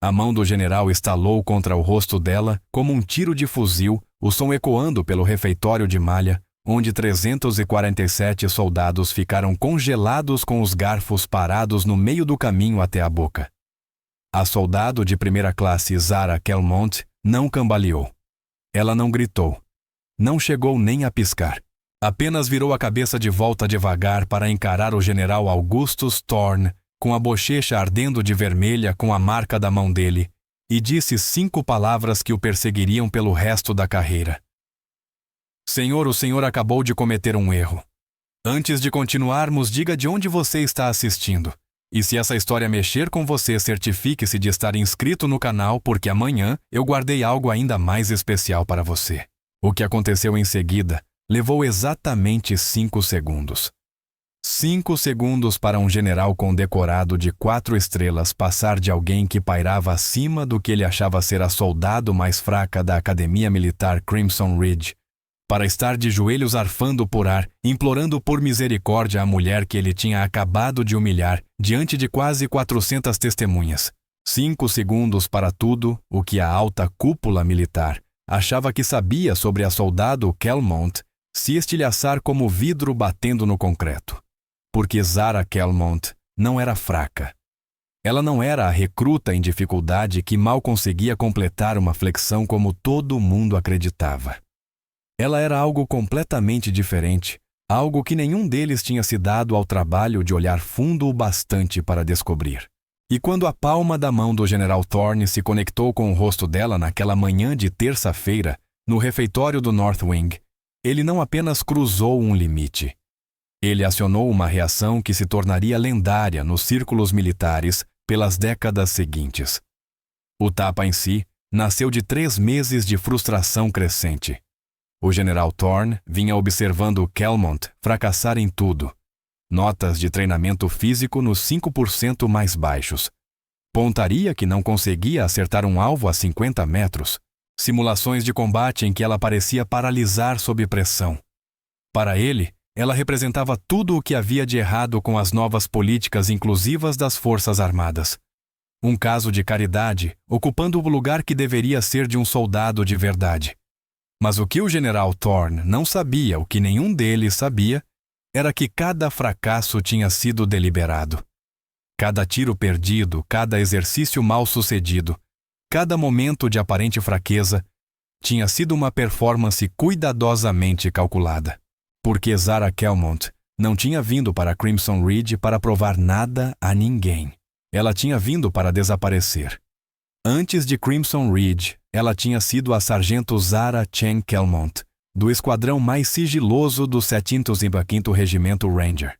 A mão do general estalou contra o rosto dela como um tiro de fuzil, o som ecoando pelo refeitório de malha, onde 347 soldados ficaram congelados com os garfos parados no meio do caminho até a boca. A soldado de primeira classe Zara Kelmont não cambaleou. Ela não gritou. Não chegou nem a piscar. Apenas virou a cabeça de volta devagar para encarar o general Augustus Thorne, com a bochecha ardendo de vermelha com a marca da mão dele, e disse 5 palavras que o perseguiriam pelo resto da carreira. Senhor, o senhor acabou de cometer um erro. Antes de continuarmos, diga de onde você está assistindo. E se essa história mexer com você, certifique-se de estar inscrito no canal, porque amanhã eu guardei algo ainda mais especial para você. O que aconteceu em seguida levou exatamente 5 segundos. 5 segundos para um general condecorado de 4 estrelas passar de alguém que pairava acima do que ele achava ser a soldado mais fraca da Academia Militar Crimson Ridge, para estar de joelhos arfando por ar, implorando por misericórdia a mulher que ele tinha acabado de humilhar diante de quase 400 testemunhas. 5 segundos para tudo o que a alta cúpula militar achava que sabia sobre a soldado Kelmont se estilhaçar como vidro batendo no concreto. Porque Zara Kelmont não era fraca. Ela não era a recruta em dificuldade que mal conseguia completar uma flexão como todo mundo acreditava. Ela era algo completamente diferente, algo que nenhum deles tinha se dado ao trabalho de olhar fundo o bastante para descobrir. E quando a palma da mão do general Thorne se conectou com o rosto dela naquela manhã de terça-feira, no refeitório do North Wing, ele não apenas cruzou um limite. Ele acionou uma reação que se tornaria lendária nos círculos militares pelas décadas seguintes. O tapa em si nasceu de 3 meses de frustração crescente. O general Thorne vinha observando Kelmont fracassar em tudo. Notas de treinamento físico nos 5% mais baixos. Pontaria que não conseguia acertar um alvo a 50 metros. Simulações de combate em que ela parecia paralisar sob pressão. Para ele, ela representava tudo o que havia de errado com as novas políticas inclusivas das Forças Armadas. Um caso de caridade, ocupando o lugar que deveria ser de um soldado de verdade. Mas o que o general Thorne não sabia, o que nenhum deles sabia, era que cada fracasso tinha sido deliberado. Cada tiro perdido, cada exercício mal sucedido, cada momento de aparente fraqueza, tinha sido uma performance cuidadosamente calculada. Porque Zara Kelmont não tinha vindo para Crimson Ridge para provar nada a ninguém. Ela tinha vindo para desaparecer. Antes de Crimson Ridge, ela tinha sido a sargento Zara Chen Kelmont, do esquadrão mais sigiloso do 705º Regimento Ranger.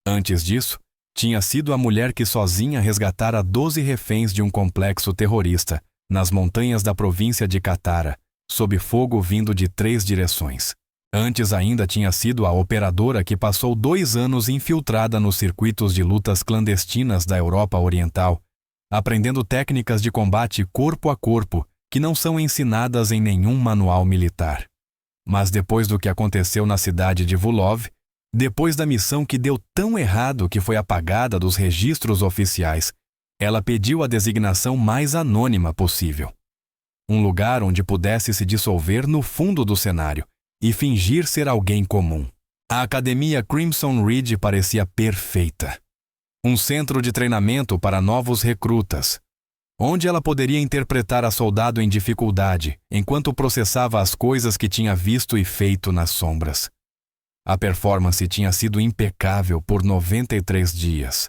Antes disso, tinha sido a mulher que sozinha resgatara 12 reféns de um complexo terrorista nas montanhas da província de Katara, sob fogo vindo de 3 direções. Antes ainda tinha sido a operadora que passou 2 anos infiltrada nos circuitos de lutas clandestinas da Europa Oriental, aprendendo técnicas de combate corpo a corpo que não são ensinadas em nenhum manual militar. Mas depois do que aconteceu na cidade de Vulov, depois da missão que deu tão errado que foi apagada dos registros oficiais, ela pediu a designação mais anônima possível. Um lugar onde pudesse se dissolver no fundo do cenário e fingir ser alguém comum. A Academia Crimson Ridge parecia perfeita. Um centro de treinamento para novos recrutas, onde ela poderia interpretar a soldado em dificuldade enquanto processava as coisas que tinha visto e feito nas sombras. A performance tinha sido impecável por 93 dias.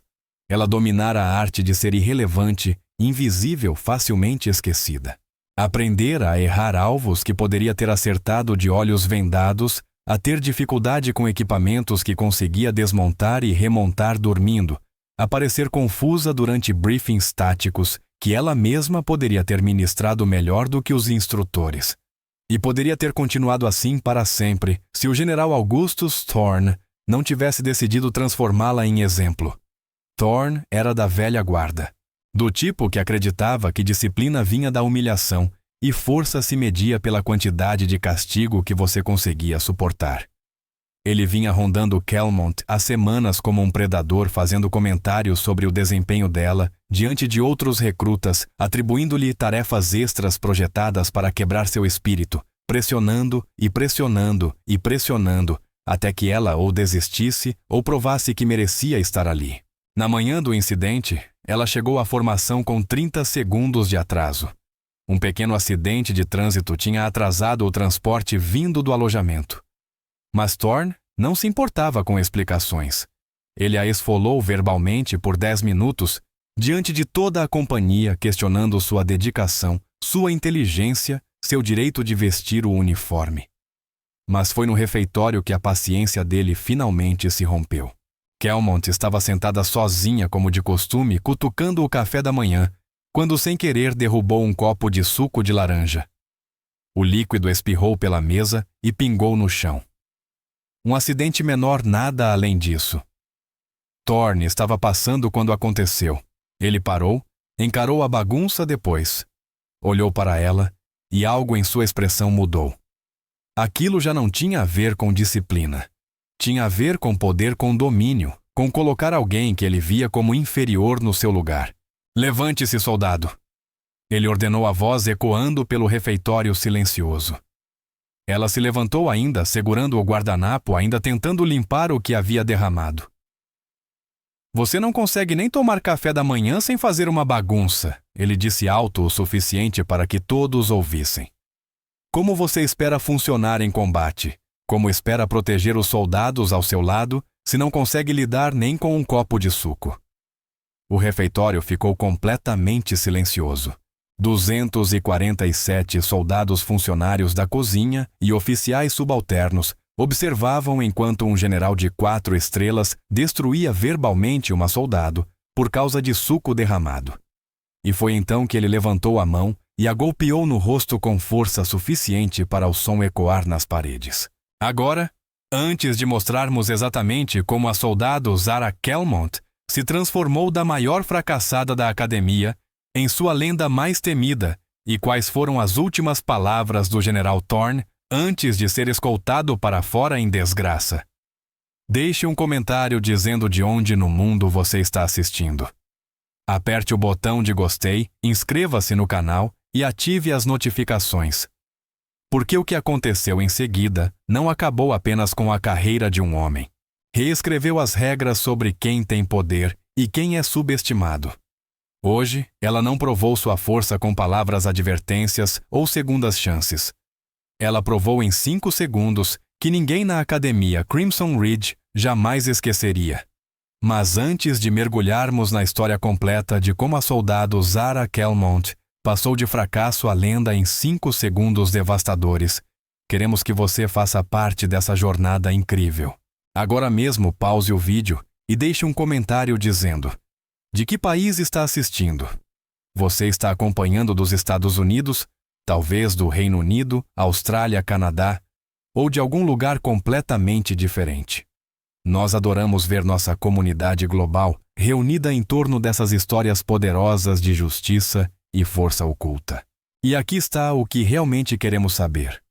Ela dominara a arte de ser irrelevante, invisível, facilmente esquecida. Aprendera a errar alvos que poderia ter acertado de olhos vendados, a ter dificuldade com equipamentos que conseguia desmontar e remontar dormindo, a parecer confusa durante briefings táticos que ela mesma poderia ter ministrado melhor do que os instrutores. E poderia ter continuado assim para sempre se o general Augustus Thorne não tivesse decidido transformá-la em exemplo. Thorne era da velha guarda, do tipo que acreditava que disciplina vinha da humilhação e força se media pela quantidade de castigo que você conseguia suportar. Ele vinha rondando Kelmont há semanas como um predador, fazendo comentários sobre o desempenho dela diante de outros recrutas, atribuindo-lhe tarefas extras projetadas para quebrar seu espírito, pressionando e pressionando e pressionando, até que ela ou desistisse ou provasse que merecia estar ali. Na manhã do incidente, ela chegou à formação com 30 segundos de atraso. Um pequeno acidente de trânsito tinha atrasado o transporte vindo do alojamento. Mas Thorne não se importava com explicações. Ele a esfolou verbalmente por 10 minutos, diante de toda a companhia, questionando sua dedicação, sua inteligência, seu direito de vestir o uniforme. Mas foi no refeitório que a paciência dele finalmente se rompeu. Kelmont estava sentada sozinha como de costume, cutucando o café da manhã, quando sem querer derrubou um copo de suco de laranja. O líquido espirrou pela mesa e pingou no chão. Um acidente menor, nada além disso. Thorne estava passando quando aconteceu. Ele parou, encarou a bagunça depois. Olhou para ela e algo em sua expressão mudou. Aquilo já não tinha a ver com disciplina. Tinha a ver com poder, com domínio, com colocar alguém que ele via como inferior no seu lugar. Levante-se, soldado! Ele ordenou a voz ecoando pelo refeitório silencioso. Ela se levantou ainda, segurando o guardanapo, ainda tentando limpar o que havia derramado. Você não consegue nem tomar café da manhã sem fazer uma bagunça, ele disse alto o suficiente para que todos ouvissem. Como você espera funcionar em combate? Como espera proteger os soldados ao seu lado, se não consegue lidar nem com um copo de suco? O refeitório ficou completamente silencioso. 247 soldados funcionários da cozinha e oficiais subalternos observavam enquanto um general de 4 estrelas destruía verbalmente uma soldado por causa de suco derramado. E foi então que ele levantou a mão e a golpeou no rosto com força suficiente para o som ecoar nas paredes. Agora, antes de mostrarmos exatamente como a soldado Zara Kelmont se transformou da maior fracassada da academia em sua lenda mais temida e quais foram as últimas palavras do general Thorne antes de ser escoltado para fora em desgraça. Deixe um comentário dizendo de onde no mundo você está assistindo. Aperte o botão de gostei, inscreva-se no canal e ative as notificações. Porque o que aconteceu em seguida não acabou apenas com a carreira de um homem. Reescreveu as regras sobre quem tem poder e quem é subestimado. Hoje, ela não provou sua força com palavras advertências ou segundas chances. Ela provou em 5 segundos que ninguém na academia Crimson Ridge jamais esqueceria. Mas antes de mergulharmos na história completa de como a soldado Zara Kelmont passou de fracasso à lenda em 5 segundos devastadores, queremos que você faça parte dessa jornada incrível. Agora mesmo pause o vídeo e deixe um comentário dizendo: de que país está assistindo? Você está acompanhando dos Estados Unidos, talvez do Reino Unido, Austrália, Canadá, ou de algum lugar completamente diferente. Nós adoramos ver nossa comunidade global reunida em torno dessas histórias poderosas de justiça e força oculta. E aqui está o que realmente queremos saber.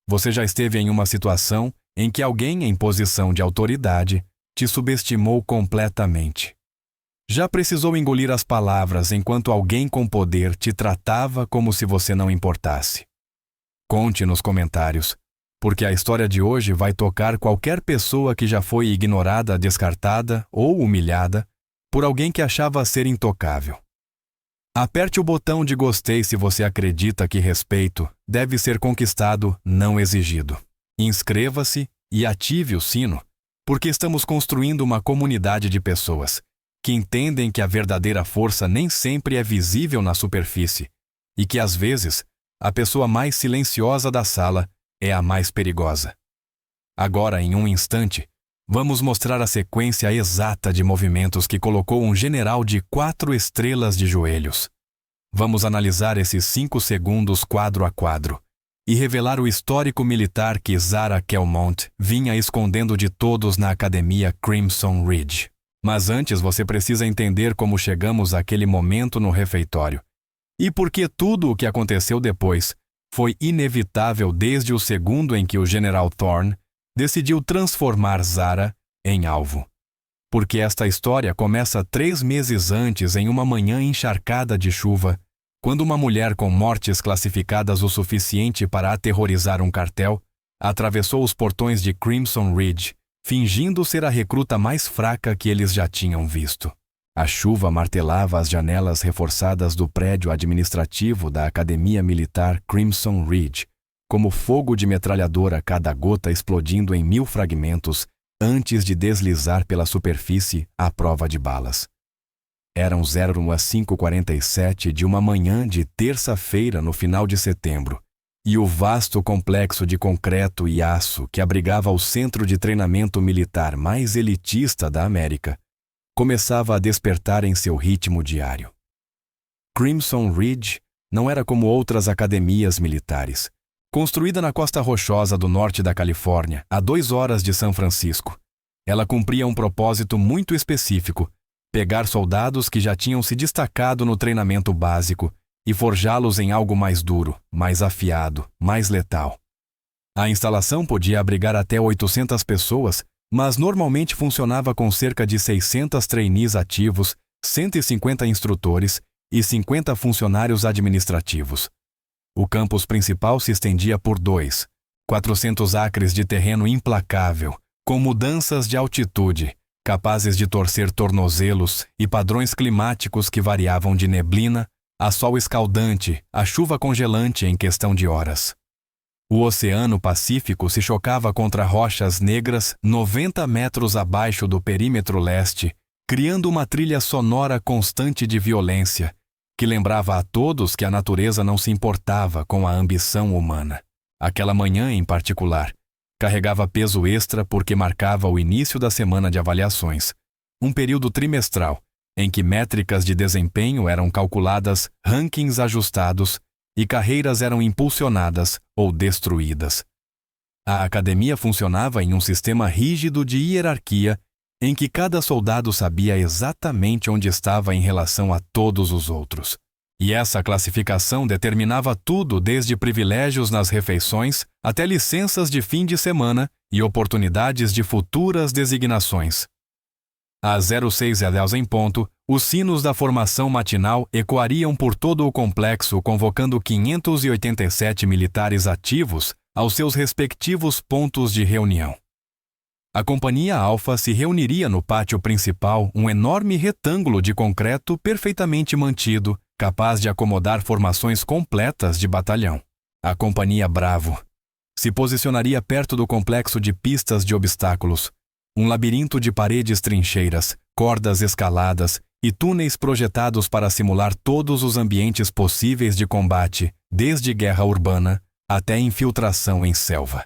Você já esteve em uma situação em que alguém em posição de autoridade te subestimou completamente. Já precisou engolir as palavras enquanto alguém com poder te tratava como se você não importasse? Conte nos comentários, porque a história de hoje vai tocar qualquer pessoa que já foi ignorada, descartada ou humilhada por alguém que achava ser intocável. Aperte o botão de gostei se você acredita que respeito deve ser conquistado, não exigido. Inscreva-se e ative o sino, porque estamos construindo uma comunidade de pessoas que entendem que a verdadeira força nem sempre é visível na superfície e que, às vezes, a pessoa mais silenciosa da sala é a mais perigosa. Agora, em um instante, vamos mostrar a sequência exata de movimentos que colocou um general de 4 estrelas de joelhos. Vamos analisar esses 5 segundos quadro a quadro e revelar o histórico militar que Zara Kelmont vinha escondendo de todos na academia Crimson Ridge. Mas antes você precisa entender como chegamos àquele momento no refeitório e por que tudo o que aconteceu depois foi inevitável desde o segundo em que o general Thorne decidiu transformar Zara em alvo. Porque esta história começa 3 meses antes, em uma manhã encharcada de chuva, quando uma mulher com mortes classificadas o suficiente para aterrorizar um cartel atravessou os portões de Crimson Ridge, fingindo ser a recruta mais fraca que eles já tinham visto. A chuva martelava as janelas reforçadas do prédio administrativo da Academia Militar Crimson Ridge, como fogo de metralhadora, cada gota explodindo em 1000 fragmentos antes de deslizar pela superfície à prova de balas. Eram 05:47 de uma manhã de terça-feira no final de setembro, e o vasto complexo de concreto e aço que abrigava o centro de treinamento militar mais elitista da América começava a despertar em seu ritmo diário. Crimson Ridge não era como outras academias militares. Construída na costa rochosa do norte da Califórnia, a 2 horas de São Francisco, ela cumpria um propósito muito específico: pegar soldados que já tinham se destacado no treinamento básico e forjá-los em algo mais duro, mais afiado, mais letal. A instalação podia abrigar até 800 pessoas, mas normalmente funcionava com cerca de 600 trainees ativos, 150 instrutores e 50 funcionários administrativos. O campus principal se estendia por 400 acres de terreno implacável, com mudanças de altitude, capazes de torcer tornozelos, e padrões climáticos que variavam de neblina a sol escaldante, a chuva congelante em questão de horas. O Oceano Pacífico se chocava contra rochas negras 90 metros abaixo do perímetro leste, criando uma trilha sonora constante de violência, que lembrava a todos que a natureza não se importava com a ambição humana. Aquela manhã, em particular, carregava peso extra porque marcava o início da semana de avaliações, um período trimestral em que métricas de desempenho eram calculadas, rankings ajustados e carreiras eram impulsionadas ou destruídas. A academia funcionava em um sistema rígido de hierarquia em que cada soldado sabia exatamente onde estava em relação a todos os outros. E essa classificação determinava tudo, desde privilégios nas refeições até licenças de fim de semana e oportunidades de futuras designações. Às 06:10 em ponto, os sinos da formação matinal ecoariam por todo o complexo, convocando 587 militares ativos aos seus respectivos pontos de reunião. A Companhia Alfa se reuniria no pátio principal, um enorme retângulo de concreto perfeitamente mantido, capaz de acomodar formações completas de batalhão. A Companhia Bravo se posicionaria perto do complexo de pistas de obstáculos, um labirinto de paredes trincheiras, cordas escaladas e túneis projetados para simular todos os ambientes possíveis de combate, desde guerra urbana até infiltração em selva.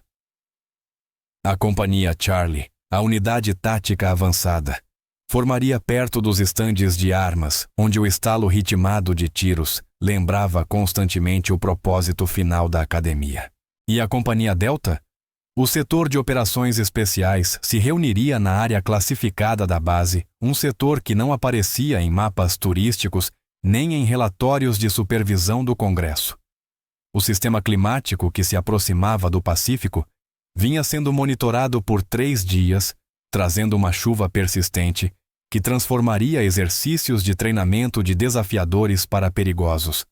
A Companhia Charlie, a unidade tática avançada, formaria perto dos estandes de armas, onde o estalo ritmado de tiros lembrava constantemente o propósito final da academia. E a Companhia Delta? O setor de operações especiais se reuniria na área classificada da base, um setor que não aparecia em mapas turísticos nem em relatórios de supervisão do Congresso. O sistema climático que se aproximava do Pacífico vinha sendo monitorado por 3 dias, trazendo uma chuva persistente que transformaria exercícios de treinamento de desafiadores para perigosos.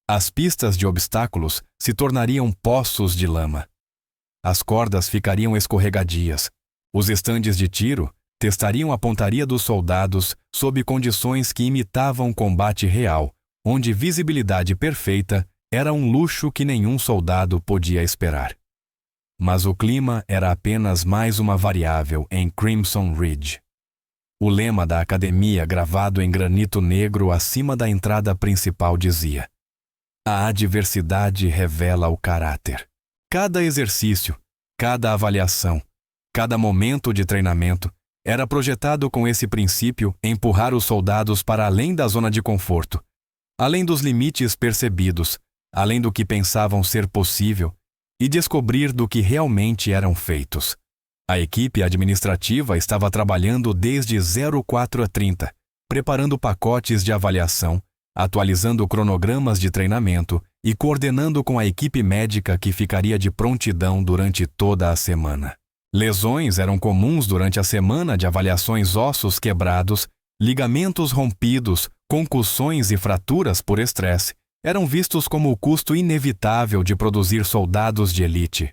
As pistas de obstáculos se tornariam poços de lama. As cordas ficariam escorregadias. Os estandes de tiro testariam a pontaria dos soldados sob condições que imitavam combate real, onde visibilidade perfeita era um luxo que nenhum soldado podia esperar. Mas o clima era apenas mais uma variável em Crimson Ridge. O lema da academia, gravado em granito negro acima da entrada principal, dizia: "A adversidade revela o caráter." Cada exercício, cada avaliação, cada momento de treinamento era projetado com esse princípio: empurrar os soldados para além da zona de conforto, além dos limites percebidos, além do que pensavam ser possível, e descobrir do que realmente eram feitos. A equipe administrativa estava trabalhando desde 04:30, preparando pacotes de avaliação, atualizando cronogramas de treinamento e coordenando com a equipe médica que ficaria de prontidão durante toda a semana. Lesões eram comuns durante a semana de avaliações, ossos quebrados, ligamentos rompidos, concussões e fraturas por estresse eram vistos como o custo inevitável de produzir soldados de elite.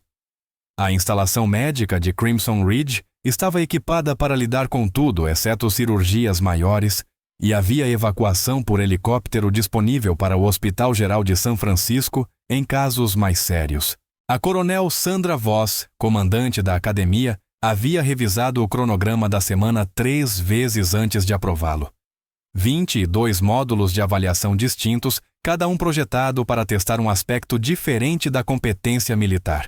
A instalação médica de Crimson Ridge estava equipada para lidar com tudo, exceto cirurgias maiores, e havia evacuação por helicóptero disponível para o Hospital Geral de São Francisco em casos mais sérios. A coronel Sandra Voss, comandante da academia, havia revisado o cronograma da semana 3 vezes antes de aprová-lo. 22 módulos de avaliação distintos, cada um projetado para testar um aspecto diferente da competência militar.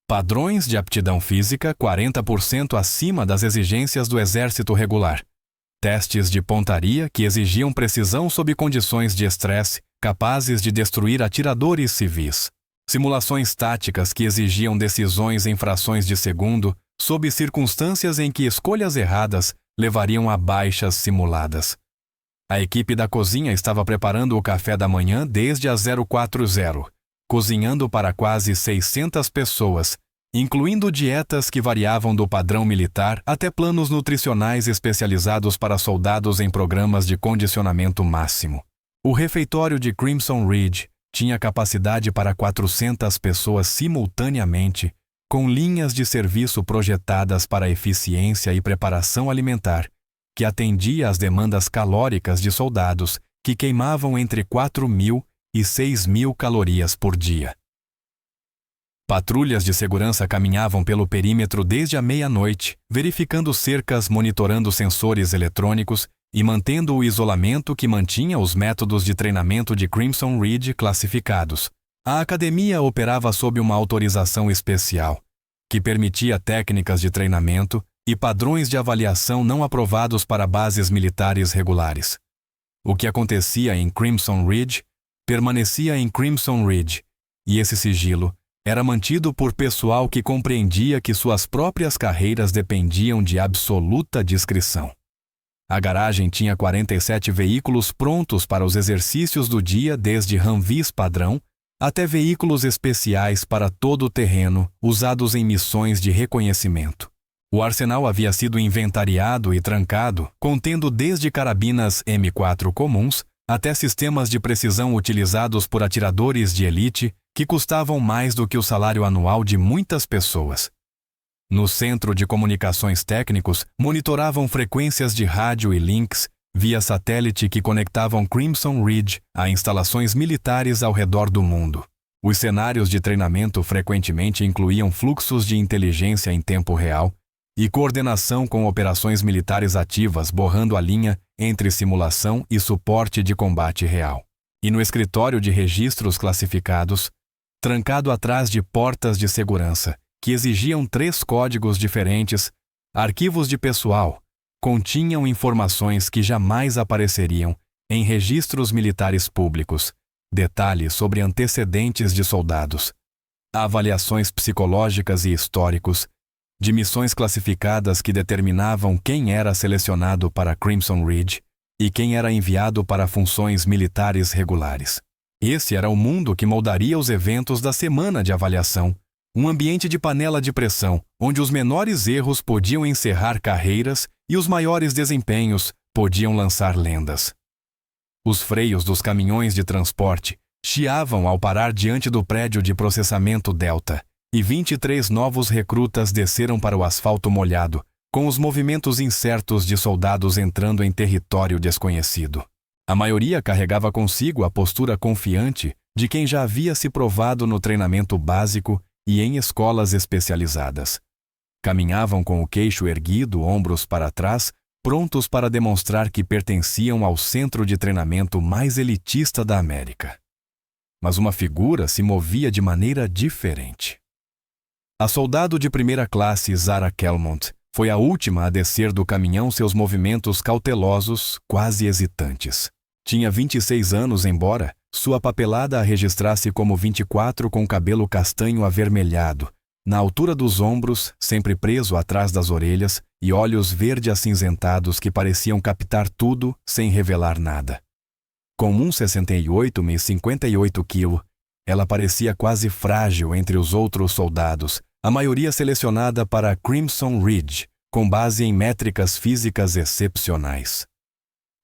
Padrões de aptidão física 40% acima das exigências do exército regular. Testes de pontaria que exigiam precisão sob condições de estresse, capazes de destruir atiradores civis. Simulações táticas que exigiam decisões em frações de segundo, sob circunstâncias em que escolhas erradas levariam a baixas simuladas. A equipe da cozinha estava preparando o café da manhã desde a 040, cozinhando para quase 600 pessoas, incluindo dietas que variavam do padrão militar até planos nutricionais especializados para soldados em programas de condicionamento máximo. O refeitório de Crimson Ridge tinha capacidade para 400 pessoas simultaneamente, com linhas de serviço projetadas para eficiência e preparação alimentar, que atendia às demandas calóricas de soldados que queimavam entre 4.000 e 6.000 calorias por dia. Patrulhas de segurança caminhavam pelo perímetro desde a meia-noite, verificando cercas, monitorando sensores eletrônicos e mantendo o isolamento que mantinha os métodos de treinamento de Crimson Ridge classificados. A academia operava sob uma autorização especial, que permitia técnicas de treinamento e padrões de avaliação não aprovados para bases militares regulares. O que acontecia em Crimson Ridge permanecia em Crimson Ridge, e esse sigilo era mantido por pessoal que compreendia que suas próprias carreiras dependiam de absoluta discrição. A garagem tinha 47 veículos prontos para os exercícios do dia, desde Humvees padrão até veículos especiais para todo o terreno, usados em missões de reconhecimento. O arsenal havia sido inventariado e trancado, contendo desde carabinas M4 comuns até sistemas de precisão utilizados por atiradores de elite que custavam mais do que o salário anual de muitas pessoas. No Centro de Comunicações Técnicos, monitoravam frequências de rádio e links via satélite que conectavam Crimson Ridge a instalações militares ao redor do mundo. Os cenários de treinamento frequentemente incluíam fluxos de inteligência em tempo real e coordenação com operações militares ativas, borrando a linha entre simulação e suporte de combate real. E no escritório de registros classificados, trancado atrás de portas de segurança, que exigiam 3 códigos diferentes, arquivos de pessoal, continham informações que jamais apareceriam em registros militares públicos, detalhes sobre antecedentes de soldados, avaliações psicológicas e históricos, de missões classificadas que determinavam quem era selecionado para Crimson Ridge e quem era enviado para funções militares regulares. Esse era o mundo que moldaria os eventos da semana de avaliação, um ambiente de panela de pressão, onde os menores erros podiam encerrar carreiras e os maiores desempenhos podiam lançar lendas. Os freios dos caminhões de transporte chiavam ao parar diante do prédio de processamento Delta, e 23 novos recrutas desceram para o asfalto molhado, com os movimentos incertos de soldados entrando em território desconhecido. A maioria carregava consigo a postura confiante de quem já havia se provado no treinamento básico e em escolas especializadas. Caminhavam com o queixo erguido, ombros para trás, prontos para demonstrar que pertenciam ao centro de treinamento mais elitista da América. Mas uma figura se movia de maneira diferente. A soldado de primeira classe Zara Kelmont foi a última a descer do caminhão, seus movimentos cautelosos, quase hesitantes. Tinha 26 anos, embora sua papelada a registrasse como 24, com cabelo castanho avermelhado, na altura dos ombros, sempre preso atrás das orelhas, e olhos verde-acinzentados que pareciam captar tudo sem revelar nada. Com 1,68 e 58 kg, ela parecia quase frágil entre os outros soldados, a maioria selecionada para Crimson Ridge, com base em métricas físicas excepcionais.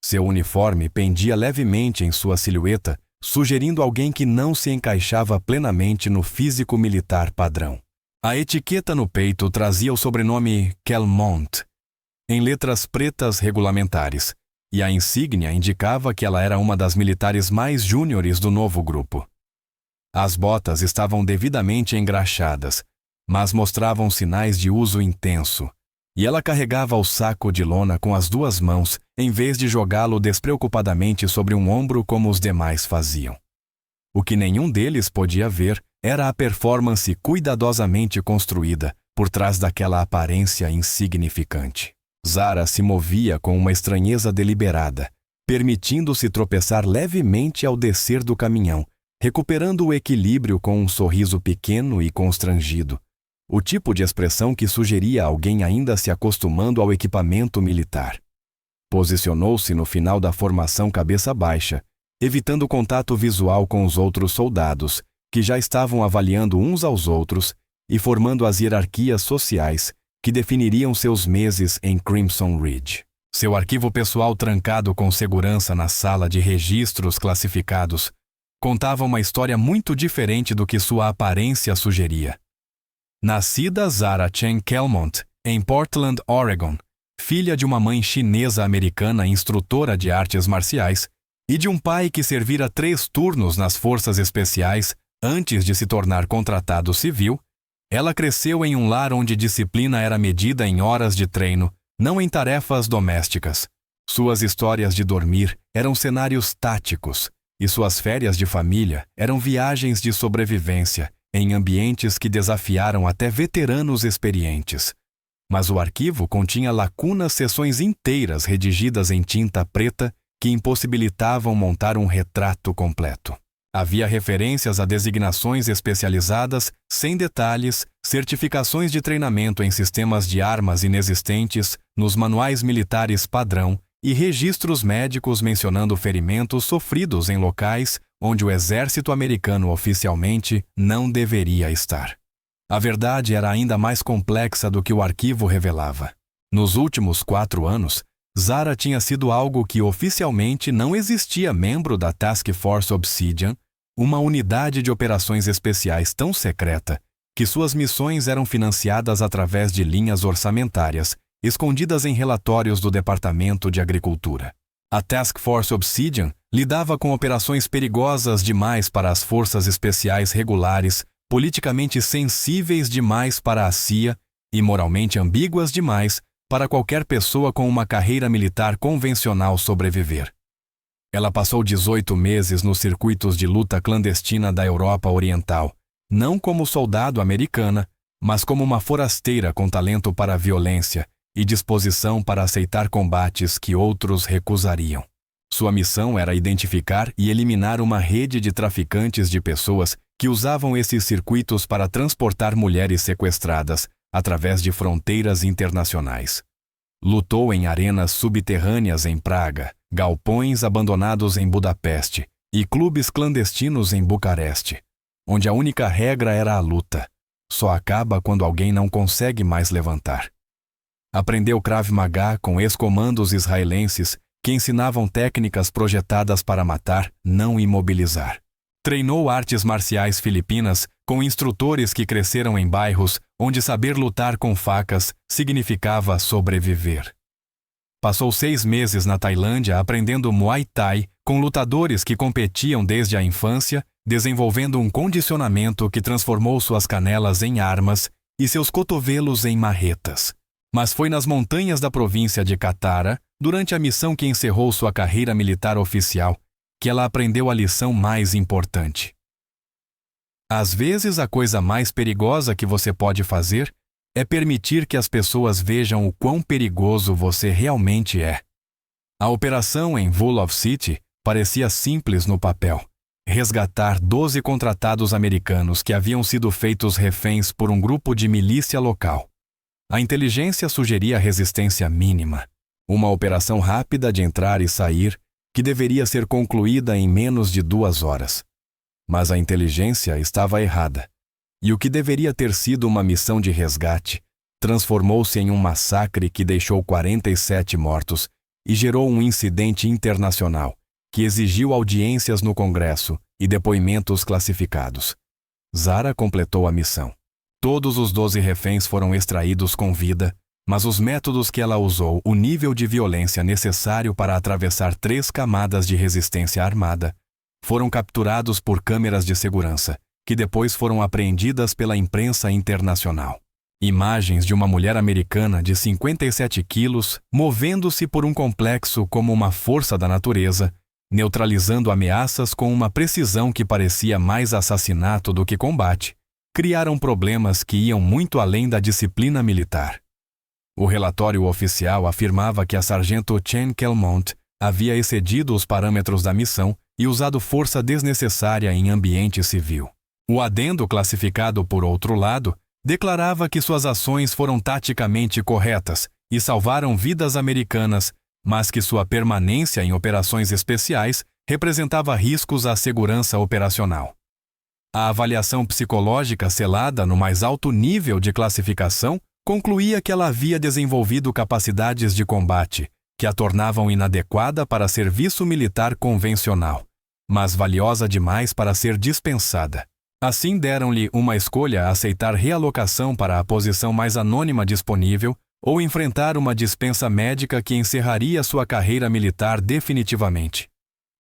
Seu uniforme pendia levemente em sua silhueta, sugerindo alguém que não se encaixava plenamente no físico militar padrão. A etiqueta no peito trazia o sobrenome Kelmont, em letras pretas regulamentares, e a insígnia indicava que ela era uma das militares mais júniores do novo grupo. As botas estavam devidamente engraxadas, mas mostravam sinais de uso intenso, e ela carregava o saco de lona com as duas mãos, em vez de jogá-lo despreocupadamente sobre um ombro como os demais faziam. O que nenhum deles podia ver era a performance cuidadosamente construída por trás daquela aparência insignificante. Zara se movia com uma estranheza deliberada, permitindo-se tropeçar levemente ao descer do caminhão, recuperando o equilíbrio com um sorriso pequeno e constrangido, o tipo de expressão que sugeria alguém ainda se acostumando ao equipamento militar. Posicionou-se no final da formação cabeça baixa, evitando contato visual com os outros soldados, que já estavam avaliando uns aos outros e formando as hierarquias sociais que definiriam seus meses em Crimson Ridge. Seu arquivo pessoal trancado com segurança na sala de registros classificados contava uma história muito diferente do que sua aparência sugeria. Nascida Zara Chen Kelmont, em Portland, Oregon, filha de uma mãe chinesa-americana instrutora de artes marciais e de um pai que servira 3 turnos nas forças especiais antes de se tornar contratado civil, ela cresceu em um lar onde disciplina era medida em horas de treino, não em tarefas domésticas. Suas histórias de dormir eram cenários táticos, e suas férias de família eram viagens de sobrevivência em ambientes que desafiaram até veteranos experientes. Mas o arquivo continha lacunas seções inteiras redigidas em tinta preta que impossibilitavam montar um retrato completo. Havia referências a designações especializadas, sem detalhes, certificações de treinamento em sistemas de armas inexistentes, nos manuais militares padrão e registros médicos mencionando ferimentos sofridos em locais onde o exército americano oficialmente não deveria estar. A verdade era ainda mais complexa do que o arquivo revelava. Nos últimos 4 anos, Zara tinha sido algo que oficialmente não existia membro da Task Force Obsidian, uma unidade de operações especiais tão secreta que suas missões eram financiadas através de linhas orçamentárias, escondidas em relatórios do Departamento de Agricultura. A Task Force Obsidian lidava com operações perigosas demais para as forças especiais regulares, politicamente sensíveis demais para a CIA e moralmente ambíguas demais para qualquer pessoa com uma carreira militar convencional sobreviver. Ela passou 18 meses nos circuitos de luta clandestina da Europa Oriental, não como soldado americana, mas como uma forasteira com talento para a violência e disposição para aceitar combates que outros recusariam. Sua missão era identificar e eliminar uma rede de traficantes de pessoas que usavam esses circuitos para transportar mulheres sequestradas através de fronteiras internacionais. Lutou em arenas subterrâneas em Praga, galpões abandonados em Budapeste e clubes clandestinos em Bucareste, onde a única regra era a luta. Só acaba quando alguém não consegue mais levantar. Aprendeu Krav Maga com ex-comandos israelenses que ensinavam técnicas projetadas para matar, não imobilizar. Treinou artes marciais filipinas com instrutores que cresceram em bairros onde saber lutar com facas significava sobreviver. Passou 6 meses na Tailândia aprendendo Muay Thai com lutadores que competiam desde a infância, desenvolvendo um condicionamento que transformou suas canelas em armas e seus cotovelos em marretas. Mas foi nas montanhas da província de Katara, durante a missão que encerrou sua carreira militar oficial, que ela aprendeu a lição mais importante. Às vezes, a coisa mais perigosa que você pode fazer é permitir que as pessoas vejam o quão perigoso você realmente é. A operação em Vulov City parecia simples no papel. Resgatar 12 contratados americanos que haviam sido feitos reféns por um grupo de milícia local. A inteligência sugeria resistência mínima. Uma operação rápida de entrar e sair, que deveria ser concluída em menos de 2 horas. Mas a inteligência estava errada. E o que deveria ter sido uma missão de resgate transformou-se em um massacre que deixou 47 mortos e gerou um incidente internacional que exigiu audiências no Congresso e depoimentos classificados. Zara completou a missão. Todos os 12 reféns foram extraídos com vida, mas os métodos que ela usou, o nível de violência necessário para atravessar 3 camadas de resistência armada, foram capturados por câmeras de segurança, que depois foram apreendidas pela imprensa internacional. Imagens de uma mulher americana de 57 quilos movendo-se por um complexo como uma força da natureza, neutralizando ameaças com uma precisão que parecia mais assassinato do que combate, criaram problemas que iam muito além da disciplina militar. O relatório oficial afirmava que a sargento Chen Kelmont havia excedido os parâmetros da missão e usado força desnecessária em ambiente civil. O adendo classificado, por outro lado, declarava que suas ações foram taticamente corretas e salvaram vidas americanas, mas que sua permanência em operações especiais representava riscos à segurança operacional. A avaliação psicológica selada no mais alto nível de classificação concluía que ela havia desenvolvido capacidades de combate, que a tornavam inadequada para serviço militar convencional, mas valiosa demais para ser dispensada. Assim deram-lhe uma escolha: aceitar realocação para a posição mais anônima disponível ou enfrentar uma dispensa médica que encerraria sua carreira militar definitivamente.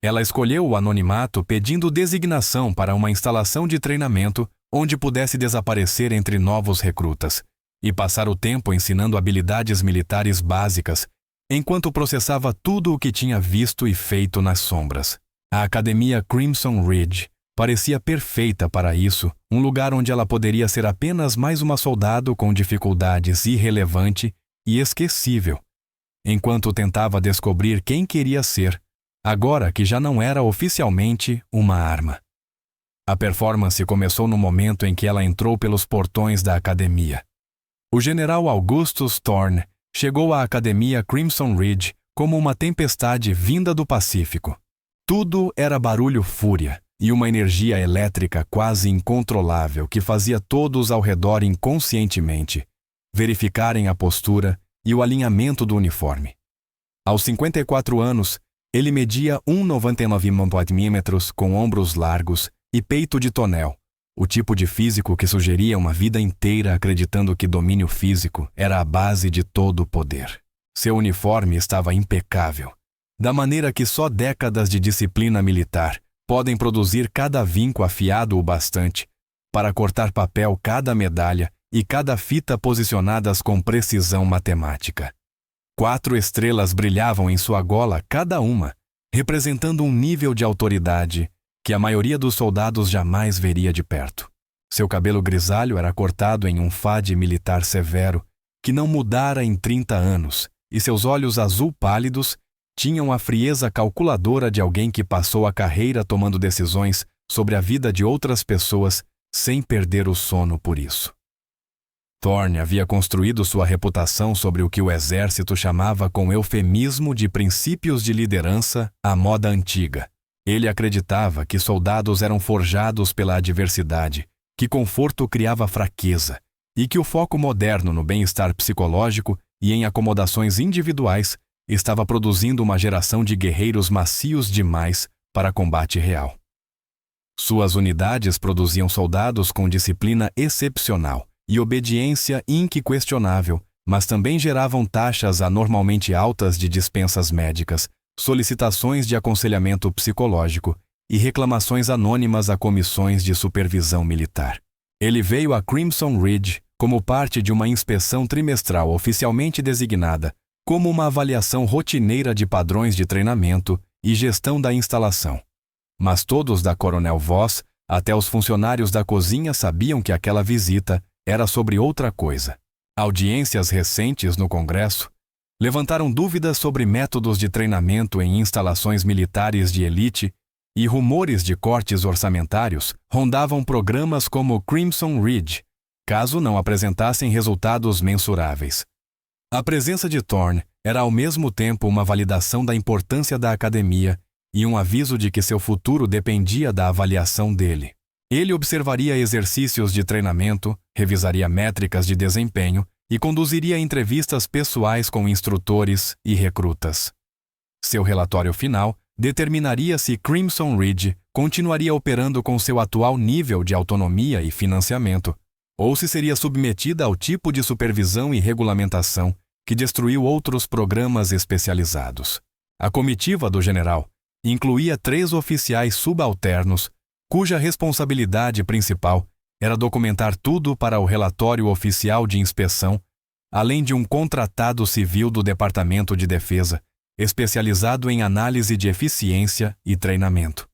Ela escolheu o anonimato, pedindo designação para uma instalação de treinamento onde pudesse desaparecer entre novos recrutas e passar o tempo ensinando habilidades militares básicas, enquanto processava tudo o que tinha visto e feito nas sombras. A Academia Crimson Ridge parecia perfeita para isso, um lugar onde ela poderia ser apenas mais uma soldado com dificuldades, irrelevante e esquecível, enquanto tentava descobrir quem queria ser, agora que já não era oficialmente uma arma. A performance começou no momento em que ela entrou pelos portões da academia. O general Augustus Thorne chegou à Academia Crimson Ridge como uma tempestade vinda do Pacífico. Tudo era barulho, fúria e uma energia elétrica quase incontrolável que fazia todos ao redor inconscientemente verificarem a postura e o alinhamento do uniforme. Aos 54 anos, ele media 1,99 mm com ombros largos e peito de tonel, o tipo de físico que sugeria uma vida inteira acreditando que domínio físico era a base de todo o poder. Seu uniforme estava impecável, da maneira que só décadas de disciplina militar podem produzir cada vinco afiado o bastante para cortar papel cada medalha e cada fita posicionadas com precisão matemática. 4 estrelas brilhavam em sua gola cada uma, representando um nível de autoridade que a maioria dos soldados jamais veria de perto. Seu cabelo grisalho era cortado em um fade militar severo que não mudara em 30 anos, e seus olhos azul pálidos tinham a frieza calculadora de alguém que passou a carreira tomando decisões sobre a vida de outras pessoas sem perder o sono por isso. Thorne havia construído sua reputação sobre o que o exército chamava com eufemismo de princípios de liderança à moda antiga. Ele acreditava que soldados eram forjados pela adversidade, que conforto criava fraqueza e que o foco moderno no bem-estar psicológico e em acomodações individuais estava produzindo uma geração de guerreiros macios demais para combate real. Suas unidades produziam soldados com disciplina excepcional e obediência inquestionável, mas também geravam taxas anormalmente altas de dispensas médicas, solicitações de aconselhamento psicológico e reclamações anônimas a comissões de supervisão militar. Ele veio a Crimson Ridge como parte de uma inspeção trimestral oficialmente designada como uma avaliação rotineira de padrões de treinamento e gestão da instalação. Mas todos da Coronel Voss, até os funcionários da cozinha, sabiam que aquela visita era sobre outra coisa. Audiências recentes no Congresso levantaram dúvidas sobre métodos de treinamento em instalações militares de elite e rumores de cortes orçamentários rondavam programas como Crimson Ridge, caso não apresentassem resultados mensuráveis. A presença de Thorne era ao mesmo tempo uma validação da importância da academia e um aviso de que seu futuro dependia da avaliação dele. Ele observaria exercícios de treinamento, revisaria métricas de desempenho e conduziria entrevistas pessoais com instrutores e recrutas. Seu relatório final determinaria se Crimson Ridge continuaria operando com seu atual nível de autonomia e financiamento, ou se seria submetida ao tipo de supervisão e regulamentação que destruiu outros programas especializados. A comitiva do general incluía 3 oficiais subalternos, cuja responsabilidade principal era documentar tudo para o relatório oficial de inspeção, além de um contratado civil do Departamento de Defesa, especializado em análise de eficiência e treinamento.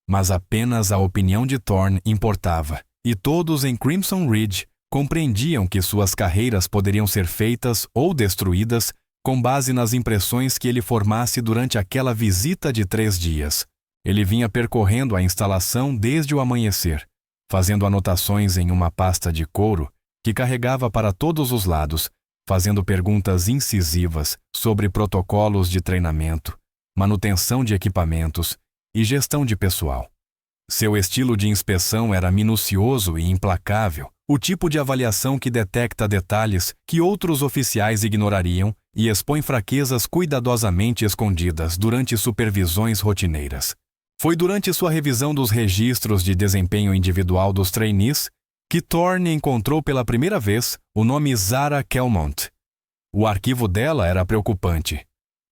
Mas apenas a opinião de Thorne importava, e todos em Crimson Ridge compreendiam que suas carreiras poderiam ser feitas ou destruídas com base nas impressões que ele formasse durante aquela visita de 3 dias. Ele vinha percorrendo a instalação desde o amanhecer, fazendo anotações em uma pasta de couro que carregava para todos os lados, fazendo perguntas incisivas sobre protocolos de treinamento, manutenção de equipamentos e gestão de pessoal. Seu estilo de inspeção era minucioso e implacável, o tipo de avaliação que detecta detalhes que outros oficiais ignorariam e expõe fraquezas cuidadosamente escondidas durante supervisões rotineiras. Foi durante sua revisão dos registros de desempenho individual dos trainees que Thorne encontrou pela primeira vez o nome Zara Kelmont. O arquivo dela era preocupante.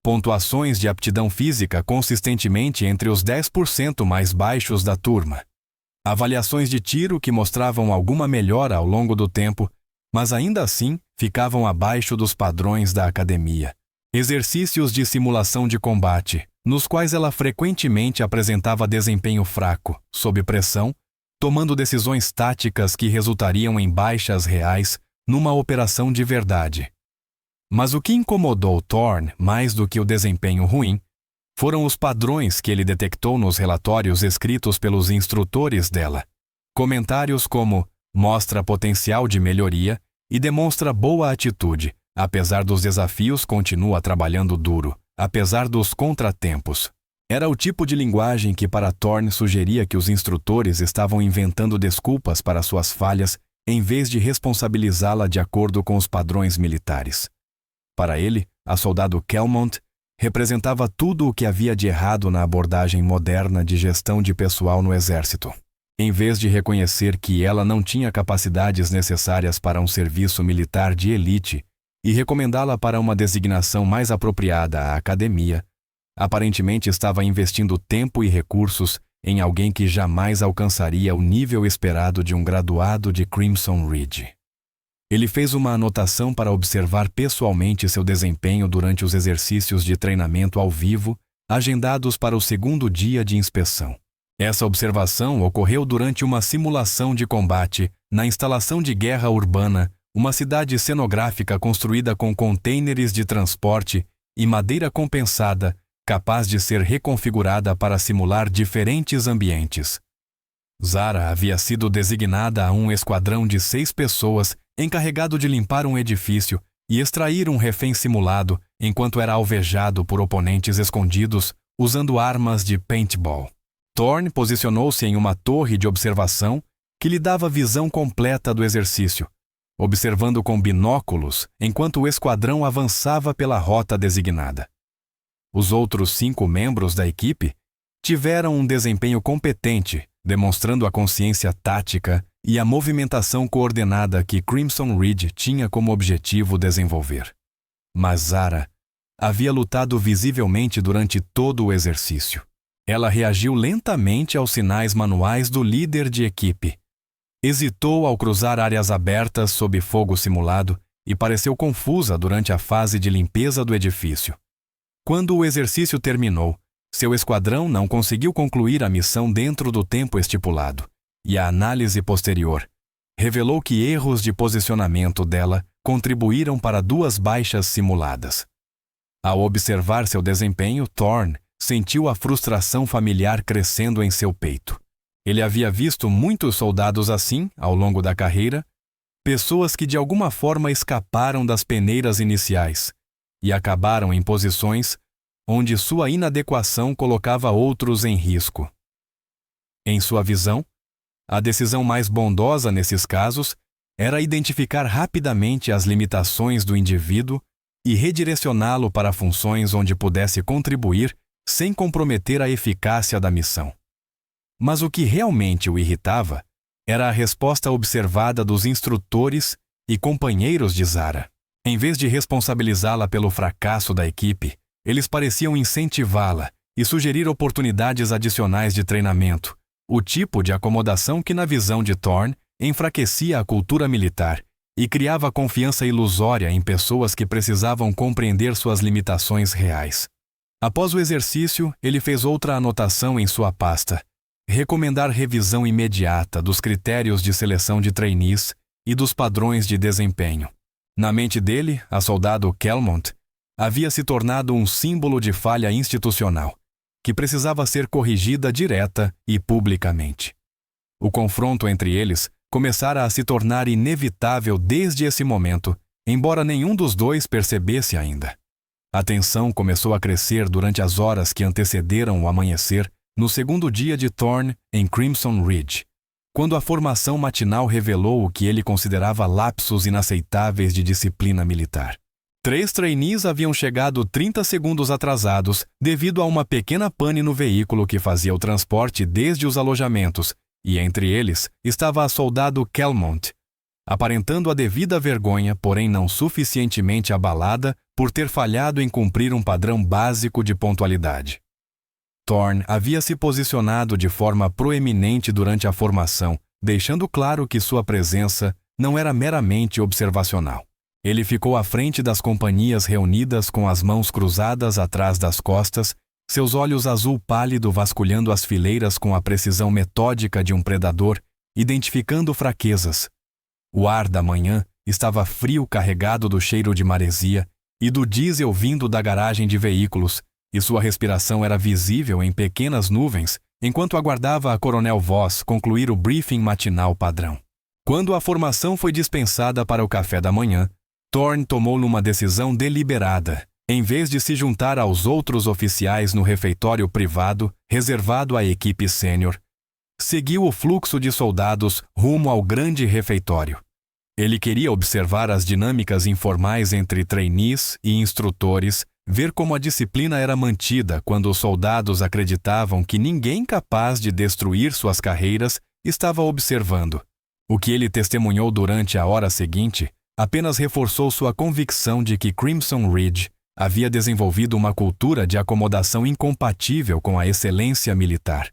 Pontuações de aptidão física consistentemente entre os 10% mais baixos da turma. Avaliações de tiro que mostravam alguma melhora ao longo do tempo, mas ainda assim ficavam abaixo dos padrões da academia. Exercícios de simulação de combate, nos quais ela frequentemente apresentava desempenho fraco, sob pressão, tomando decisões táticas que resultariam em baixas reais numa operação de verdade. Mas o que incomodou Thorne mais do que o desempenho ruim foram os padrões que ele detectou nos relatórios escritos pelos instrutores dela. Comentários como mostra potencial de melhoria e demonstra boa atitude, apesar dos desafios continua trabalhando duro, apesar dos contratempos. Era o tipo de linguagem que para Thorne sugeria que os instrutores estavam inventando desculpas para suas falhas em vez de responsabilizá-la de acordo com os padrões militares. Para ele, a soldado Kelmont representava tudo o que havia de errado na abordagem moderna de gestão de pessoal no exército. Em vez de reconhecer que ela não tinha capacidades necessárias para um serviço militar de elite e recomendá-la para uma designação mais apropriada à academia, aparentemente estava investindo tempo e recursos em alguém que jamais alcançaria o nível esperado de um graduado de Crimson Ridge. Ele fez uma anotação para observar pessoalmente seu desempenho durante os exercícios de treinamento ao vivo, agendados para o 2º dia de inspeção. Essa observação ocorreu durante uma simulação de combate na instalação de guerra urbana, uma cidade cenográfica construída com contêineres de transporte e madeira compensada, capaz de ser reconfigurada para simular diferentes ambientes. Zara havia sido designada a um esquadrão de 6 pessoas encarregado de limpar um edifício e extrair um refém simulado enquanto era alvejado por oponentes escondidos usando armas de paintball. Thorne posicionou-se em uma torre de observação que lhe dava visão completa do exercício, observando com binóculos enquanto o esquadrão avançava pela rota designada. Os outros 5 membros da equipe tiveram um desempenho competente, demonstrando a consciência tática e a movimentação coordenada que Crimson Ridge tinha como objetivo desenvolver. Mas Zara havia lutado visivelmente durante todo o exercício. Ela reagiu lentamente aos sinais manuais do líder de equipe. Hesitou ao cruzar áreas abertas sob fogo simulado e pareceu confusa durante a fase de limpeza do edifício. Quando o exercício terminou, seu esquadrão não conseguiu concluir a missão dentro do tempo estipulado, e a análise posterior revelou que erros de posicionamento dela contribuíram para 2 baixas simuladas. Ao observar seu desempenho, Thorne sentiu a frustração familiar crescendo em seu peito. Ele havia visto muitos soldados assim ao longo da carreira, pessoas que de alguma forma escaparam das peneiras iniciais e acabaram em posições onde sua inadequação colocava outros em risco. Em sua visão, A decisão mais bondosa nesses casos era identificar rapidamente as limitações do indivíduo e redirecioná-lo para funções onde pudesse contribuir sem comprometer a eficácia da missão. Mas o que realmente o irritava era a resposta observada dos instrutores e companheiros de Zara. Em vez de responsabilizá-la pelo fracasso da equipe, eles pareciam incentivá-la e sugerir oportunidades adicionais de treinamento, o tipo de acomodação que, na visão de Thorne, enfraquecia a cultura militar e criava confiança ilusória em pessoas que precisavam compreender suas limitações reais. Após o exercício, ele fez outra anotação em sua pasta: recomendar revisão imediata dos critérios de seleção de trainees e dos padrões de desempenho. Na mente dele, a soldado Kelmont havia se tornado um símbolo de falha institucional, que precisava ser corrigida direta e publicamente. O confronto entre eles começara a se tornar inevitável desde esse momento, embora nenhum dos dois percebesse ainda. A tensão começou a crescer durante as horas que antecederam o amanhecer no segundo dia de Thorne em Crimson Ridge, quando a formação matinal revelou o que ele considerava lapsos inaceitáveis de disciplina militar. 3 trainees haviam chegado 30 segundos atrasados devido a uma pequena pane no veículo que fazia o transporte desde os alojamentos, e entre eles estava a soldado Kelmont, aparentando a devida vergonha, porém não suficientemente abalada por ter falhado em cumprir um padrão básico de pontualidade. Thorne havia se posicionado de forma proeminente durante a formação, deixando claro que sua presença não era meramente observacional. Ele ficou à frente das companhias reunidas com as mãos cruzadas atrás das costas, seus olhos azul pálido vasculhando as fileiras com a precisão metódica de um predador, identificando fraquezas. O ar da manhã estava frio, carregado do cheiro de maresia e do diesel vindo da garagem de veículos, e sua respiração era visível em pequenas nuvens enquanto aguardava a Coronel Voss concluir o briefing matinal padrão. Quando a formação foi dispensada para o café da manhã, Thorne tomou uma decisão deliberada. Em vez de se juntar aos outros oficiais no refeitório privado reservado à equipe sênior, seguiu o fluxo de soldados rumo ao grande refeitório. Ele queria observar as dinâmicas informais entre trainees e instrutores, ver como a disciplina era mantida quando os soldados acreditavam que ninguém capaz de destruir suas carreiras estava observando. O que ele testemunhou durante a hora seguinte apenas reforçou sua convicção de que Crimson Ridge havia desenvolvido uma cultura de acomodação incompatível com a excelência militar.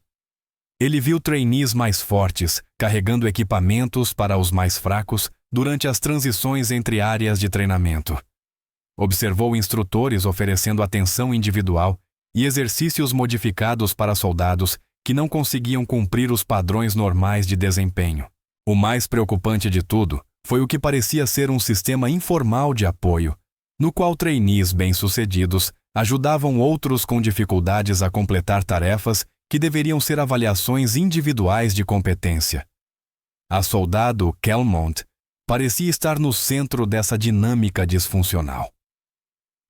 Ele viu trainees mais fortes carregando equipamentos para os mais fracos durante as transições entre áreas de treinamento. Observou instrutores oferecendo atenção individual e exercícios modificados para soldados que não conseguiam cumprir os padrões normais de desempenho. O mais preocupante de tudo foi o que parecia ser um sistema informal de apoio, no qual trainees bem-sucedidos ajudavam outros com dificuldades a completar tarefas que deveriam ser avaliações individuais de competência. A soldado Kelmont parecia estar no centro dessa dinâmica disfuncional.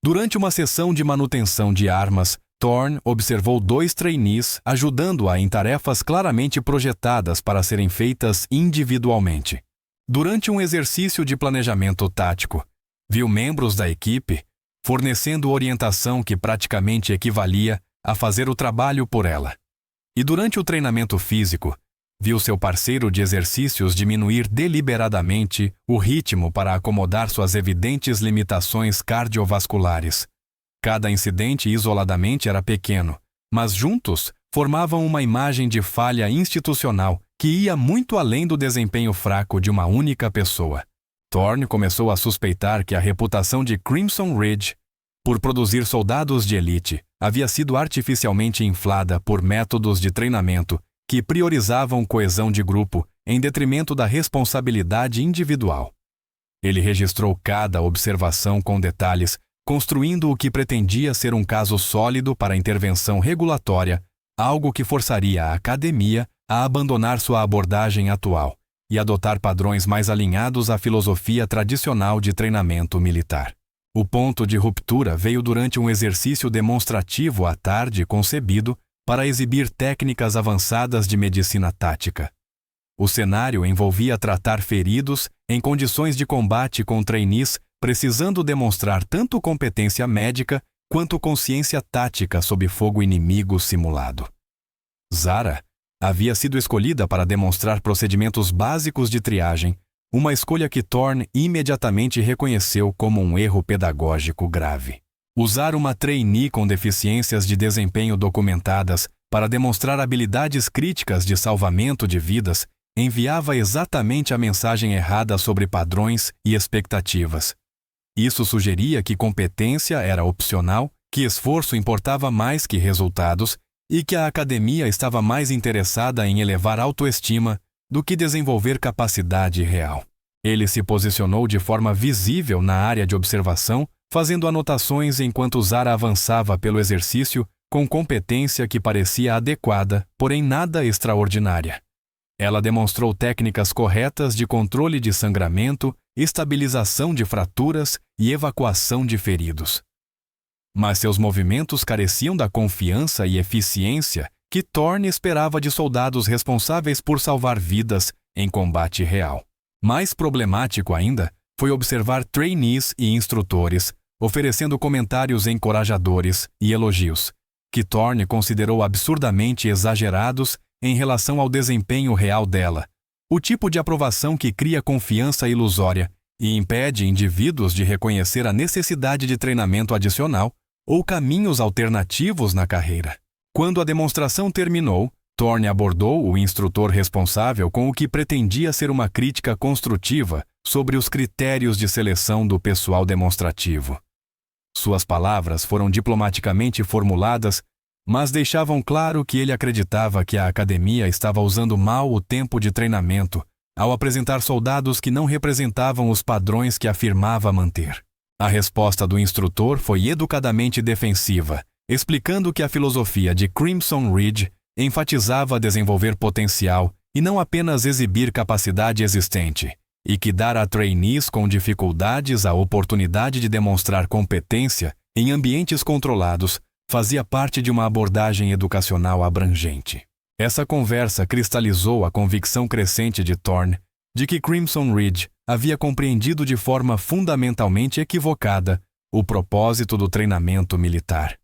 Durante uma sessão de manutenção de armas, Thorne observou 2 trainees ajudando-a em tarefas claramente projetadas para serem feitas individualmente. Durante um exercício de planejamento tático, viu membros da equipe fornecendo orientação que praticamente equivalia a fazer o trabalho por ela. E durante o treinamento físico, viu seu parceiro de exercícios diminuir deliberadamente o ritmo para acomodar suas evidentes limitações cardiovasculares. Cada incidente isoladamente era pequeno, mas juntos formavam uma imagem de falha institucional que ia muito além do desempenho fraco de uma única pessoa. Thorne começou a suspeitar que a reputação de Crimson Ridge, por produzir soldados de elite, havia sido artificialmente inflada por métodos de treinamento que priorizavam coesão de grupo em detrimento da responsabilidade individual. Ele registrou cada observação com detalhes, construindo o que pretendia ser um caso sólido para intervenção regulatória, algo que forçaria a academia a abandonar sua abordagem atual e adotar padrões mais alinhados à filosofia tradicional de treinamento militar. O ponto de ruptura veio durante um exercício demonstrativo à tarde concebido para exibir técnicas avançadas de medicina tática. O cenário envolvia tratar feridos em condições de combate com trainees precisando demonstrar tanto competência médica quanto consciência tática sob fogo inimigo simulado. Zara havia sido escolhida para demonstrar procedimentos básicos de triagem, uma escolha que Thorne imediatamente reconheceu como um erro pedagógico grave. Usar uma trainee com deficiências de desempenho documentadas para demonstrar habilidades críticas de salvamento de vidas enviava exatamente a mensagem errada sobre padrões e expectativas. Isso sugeria que competência era opcional, que esforço importava mais que resultados e que a academia estava mais interessada em elevar autoestima do que desenvolver capacidade real. Ele se posicionou de forma visível na área de observação, fazendo anotações enquanto Zara avançava pelo exercício com competência que parecia adequada, porém nada extraordinária. Ela demonstrou técnicas corretas de controle de sangramento, estabilização de fraturas e evacuação de feridos. Mas seus movimentos careciam da confiança e eficiência que Thorne esperava de soldados responsáveis por salvar vidas em combate real. Mais problemático ainda foi observar trainees e instrutores oferecendo comentários encorajadores e elogios, que Thorne considerou absurdamente exagerados em relação ao desempenho real dela, o tipo de aprovação que cria confiança ilusória e impede indivíduos de reconhecer a necessidade de treinamento adicional ou caminhos alternativos na carreira. Quando a demonstração terminou, Thorne abordou o instrutor responsável com o que pretendia ser uma crítica construtiva sobre os critérios de seleção do pessoal demonstrativo. Suas palavras foram diplomaticamente formuladas, mas deixavam claro que ele acreditava que a academia estava usando mal o tempo de treinamento ao apresentar soldados que não representavam os padrões que afirmava manter. A resposta do instrutor foi educadamente defensiva, explicando que a filosofia de Crimson Ridge enfatizava desenvolver potencial e não apenas exibir capacidade existente, e que dar a trainees com dificuldades a oportunidade de demonstrar competência em ambientes controlados fazia parte de uma abordagem educacional abrangente. Essa conversa cristalizou a convicção crescente de Thorne de que Crimson Ridge havia compreendido de forma fundamentalmente equivocada o propósito do treinamento militar.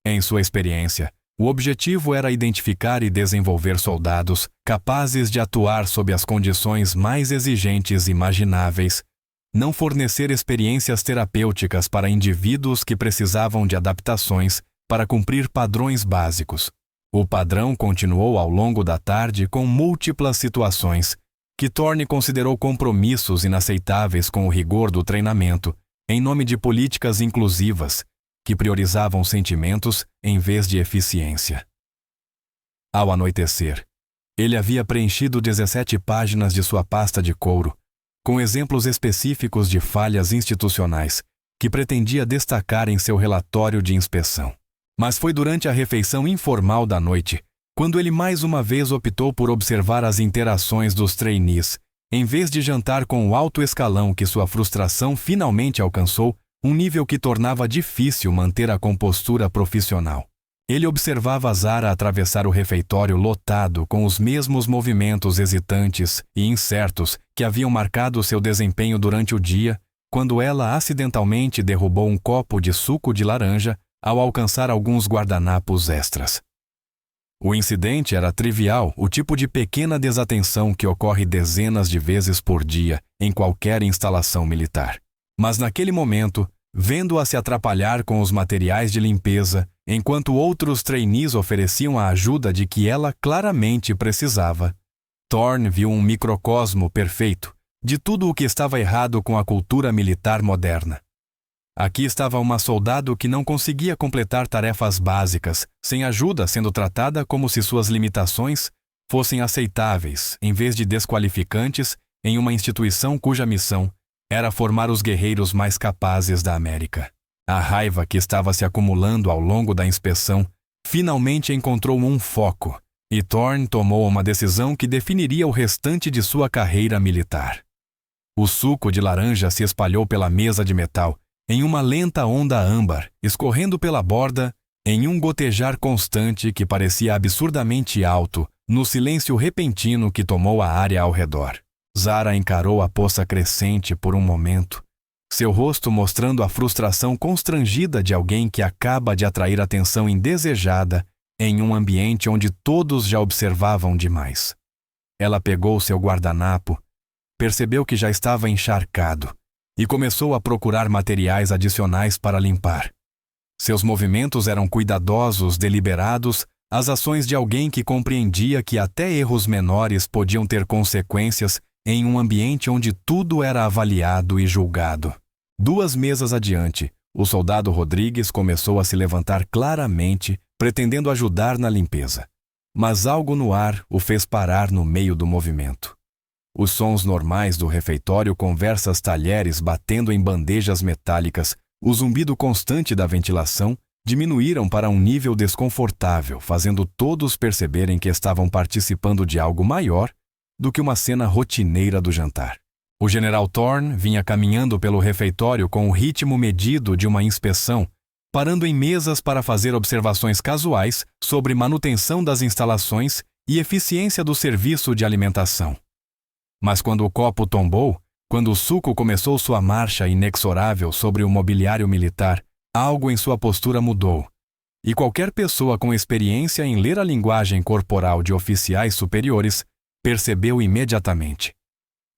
Em sua experiência, o objetivo era identificar e desenvolver soldados capazes de atuar sob as condições mais exigentes imagináveis, não fornecer experiências terapêuticas para indivíduos que precisavam de adaptações para cumprir padrões básicos. O padrão continuou ao longo da tarde com múltiplas situações que Thorne considerou compromissos inaceitáveis com o rigor do treinamento, em nome de políticas inclusivas que priorizavam sentimentos em vez de eficiência. Ao anoitecer, ele havia preenchido 17 páginas de sua pasta de couro, com exemplos específicos de falhas institucionais que pretendia destacar em seu relatório de inspeção. Mas foi durante a refeição informal da noite, quando ele mais uma vez optou por observar as interações dos trainees, em vez de jantar com o alto escalão que sua frustração finalmente alcançou, um nível que tornava difícil manter a compostura profissional. Ele observava Zara atravessar o refeitório lotado com os mesmos movimentos hesitantes e incertos que haviam marcado seu desempenho durante o dia, quando ela acidentalmente derrubou um copo de suco de laranja ao alcançar alguns guardanapos extras. O incidente era trivial, o tipo de pequena desatenção que ocorre dezenas de vezes por dia em qualquer instalação militar. Mas naquele momento, vendo-a se atrapalhar com os materiais de limpeza, enquanto outros trainees ofereciam a ajuda de que ela claramente precisava, Thorne viu um microcosmo perfeito de tudo o que estava errado com a cultura militar moderna. Aqui estava uma soldado que não conseguia completar tarefas básicas, sem ajuda, sendo tratada como se suas limitações fossem aceitáveis, em vez de desqualificantes, em uma instituição cuja missão era formar os guerreiros mais capazes da América. A raiva que estava se acumulando ao longo da inspeção finalmente encontrou um foco, e Thorne tomou uma decisão que definiria o restante de sua carreira militar. O suco de laranja se espalhou pela mesa de metal, em uma lenta onda âmbar, escorrendo pela borda, em um gotejar constante que parecia absurdamente alto No silêncio repentino que tomou a área ao redor, Zara encarou a poça crescente por um momento, seu rosto mostrando a frustração constrangida de alguém que acaba de atrair atenção indesejada em um ambiente onde todos já observavam demais. Ela pegou seu guardanapo, percebeu que já estava encharcado e começou a procurar materiais adicionais para limpar. Seus movimentos eram cuidadosos, deliberados, as ações de alguém que compreendia que até erros menores podiam ter consequências em um ambiente onde tudo era avaliado e julgado. 2 mesas adiante, o soldado Rodrigues começou a se levantar claramente, pretendendo ajudar na limpeza. Mas algo no ar o fez parar no meio do movimento. Os sons normais do refeitório, conversas talheres batendo em bandejas metálicas, o zumbido constante da ventilação, diminuíram para um nível desconfortável, fazendo todos perceberem que estavam participando de algo maior do que uma cena rotineira do jantar. O general Thorne vinha caminhando pelo refeitório com o ritmo medido de uma inspeção, parando em mesas para fazer observações casuais sobre manutenção das instalações e eficiência do serviço de alimentação. Mas quando o copo tombou, quando o suco começou sua marcha inexorável sobre o mobiliário militar, algo em sua postura mudou, e qualquer pessoa com experiência em ler a linguagem corporal de oficiais superiores percebeu imediatamente.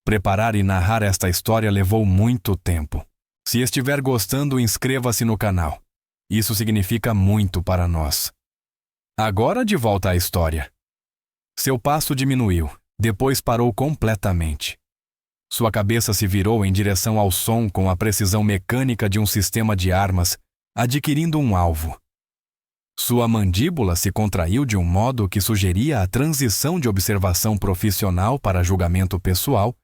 Preparar e narrar esta história levou muito tempo. Se estiver gostando, inscreva-se no canal. Isso significa muito para nós. Agora de volta à história. Seu passo diminuiu, depois parou completamente. Sua cabeça se virou em direção ao som com a precisão mecânica de um sistema de armas, adquirindo um alvo. Sua mandíbula se contraiu de um modo que sugeria a transição de observação profissional para julgamento pessoal,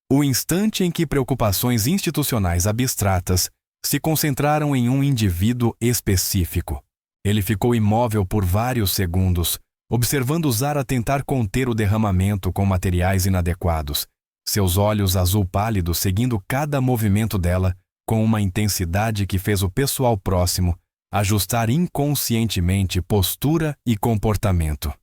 o instante em que preocupações institucionais abstratas se concentraram em um indivíduo específico. Ele ficou imóvel por vários segundos, observando Zara tentar conter o derramamento com materiais inadequados, seus olhos azul pálido seguindo cada movimento dela com uma intensidade que fez o pessoal próximo ajustar inconscientemente postura e comportamento.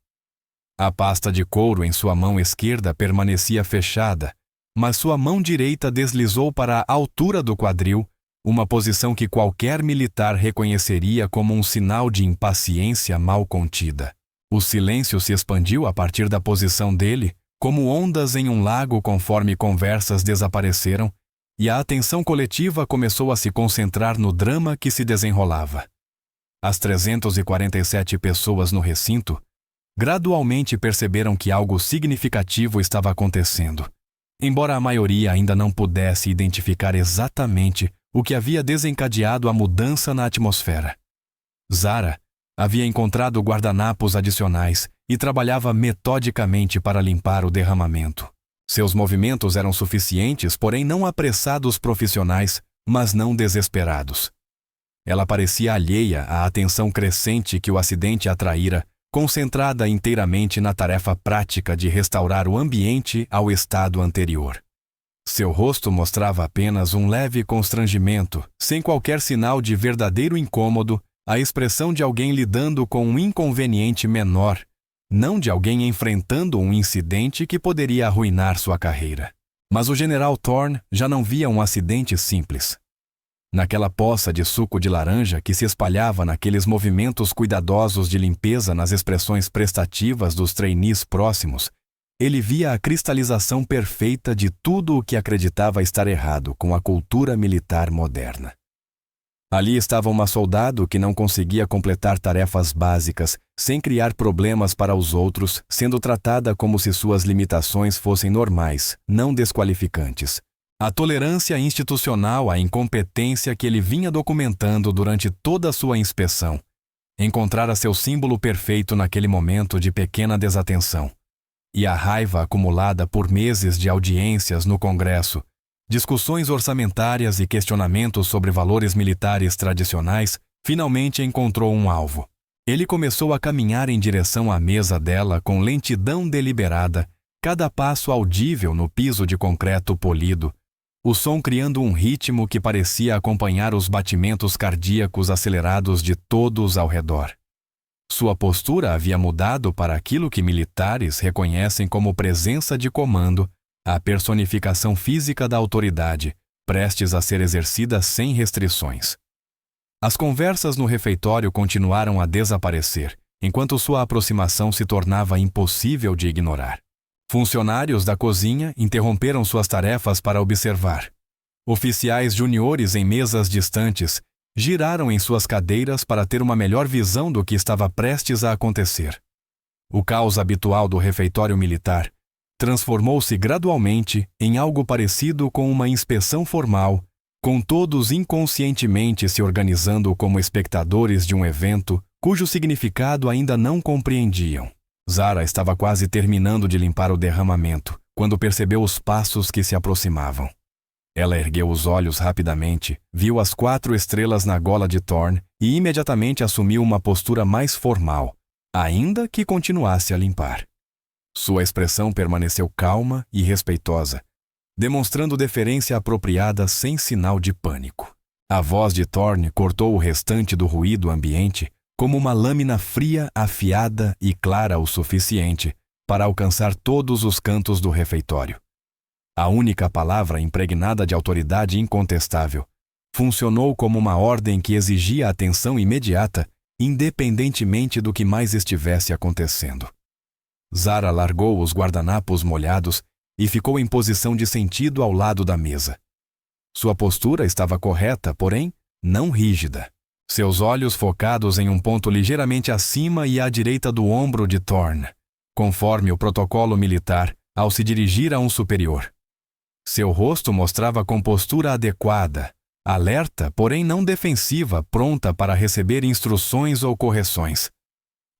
A pasta de couro em sua mão esquerda permanecia fechada, mas sua mão direita deslizou para a altura do quadril, uma posição que qualquer militar reconheceria como um sinal de impaciência mal contida. O silêncio se expandiu a partir da posição dele, como ondas em um lago conforme conversas desapareceram, e a atenção coletiva começou a se concentrar no drama que se desenrolava. As 347 pessoas no recinto gradualmente perceberam que algo significativo estava acontecendo, embora a maioria ainda não pudesse identificar exatamente o que havia desencadeado a mudança na atmosfera. Zara havia encontrado guardanapos adicionais e trabalhava metodicamente para limpar o derramamento. Seus movimentos eram suficientes, porém não apressados profissionais, mas não desesperados. Ela parecia alheia à atenção crescente que o acidente atraíra, concentrada inteiramente na tarefa prática de restaurar o ambiente ao estado anterior. Seu rosto mostrava apenas um leve constrangimento, sem qualquer sinal de verdadeiro incômodo, a expressão de alguém lidando com um inconveniente menor, não de alguém enfrentando um incidente que poderia arruinar sua carreira. Mas o general Thorne já não via um acidente simples. Naquela poça de suco de laranja que se espalhava naqueles movimentos cuidadosos de limpeza nas expressões prestativas dos trainees próximos, ele via a cristalização perfeita de tudo o que acreditava estar errado com a cultura militar moderna. Ali estava uma soldado que não conseguia completar tarefas básicas, sem criar problemas para os outros, sendo tratada como se suas limitações fossem normais, não desqualificantes. A tolerância institucional à incompetência que ele vinha documentando durante toda a sua inspeção encontrara seu símbolo perfeito naquele momento de pequena desatenção. E a raiva acumulada por meses de audiências no Congresso, discussões orçamentárias e questionamentos sobre valores militares tradicionais, finalmente encontrou um alvo. Ele começou a caminhar em direção à mesa dela com lentidão deliberada, cada passo audível no piso de concreto polido, o som criando um ritmo que parecia acompanhar os batimentos cardíacos acelerados de todos ao redor. Sua postura havia mudado para aquilo que militares reconhecem como presença de comando, a personificação física da autoridade, prestes a ser exercida sem restrições. As conversas no refeitório continuaram a desaparecer, enquanto sua aproximação se tornava impossível de ignorar. Funcionários da cozinha interromperam suas tarefas para observar. Oficiais juniores em mesas distantes giraram em suas cadeiras para ter uma melhor visão do que estava prestes a acontecer. O caos habitual do refeitório militar transformou-se gradualmente em algo parecido com uma inspeção formal, com todos inconscientemente se organizando como espectadores de um evento cujo significado ainda não compreendiam. Zara estava quase terminando de limpar o derramamento, quando percebeu os passos que se aproximavam. Ela ergueu os olhos rapidamente, viu as 4 estrelas na gola de Thorne e imediatamente assumiu uma postura mais formal, ainda que continuasse a limpar. Sua expressão permaneceu calma e respeitosa, demonstrando deferência apropriada sem sinal de pânico. A voz de Thorne cortou o restante do ruído ambiente como uma lâmina fria, afiada e clara o suficiente para alcançar todos os cantos do refeitório. A única palavra impregnada de autoridade incontestável funcionou como uma ordem que exigia atenção imediata, independentemente do que mais estivesse acontecendo. Zara largou os guardanapos molhados e ficou em posição de sentido ao lado da mesa. Sua postura estava correta, porém, não rígida. Seus olhos focados em um ponto ligeiramente acima e à direita do ombro de Thorne, conforme o protocolo militar ao se dirigir a um superior. Seu rosto mostrava compostura adequada, alerta, porém não defensiva, pronta para receber instruções ou correções.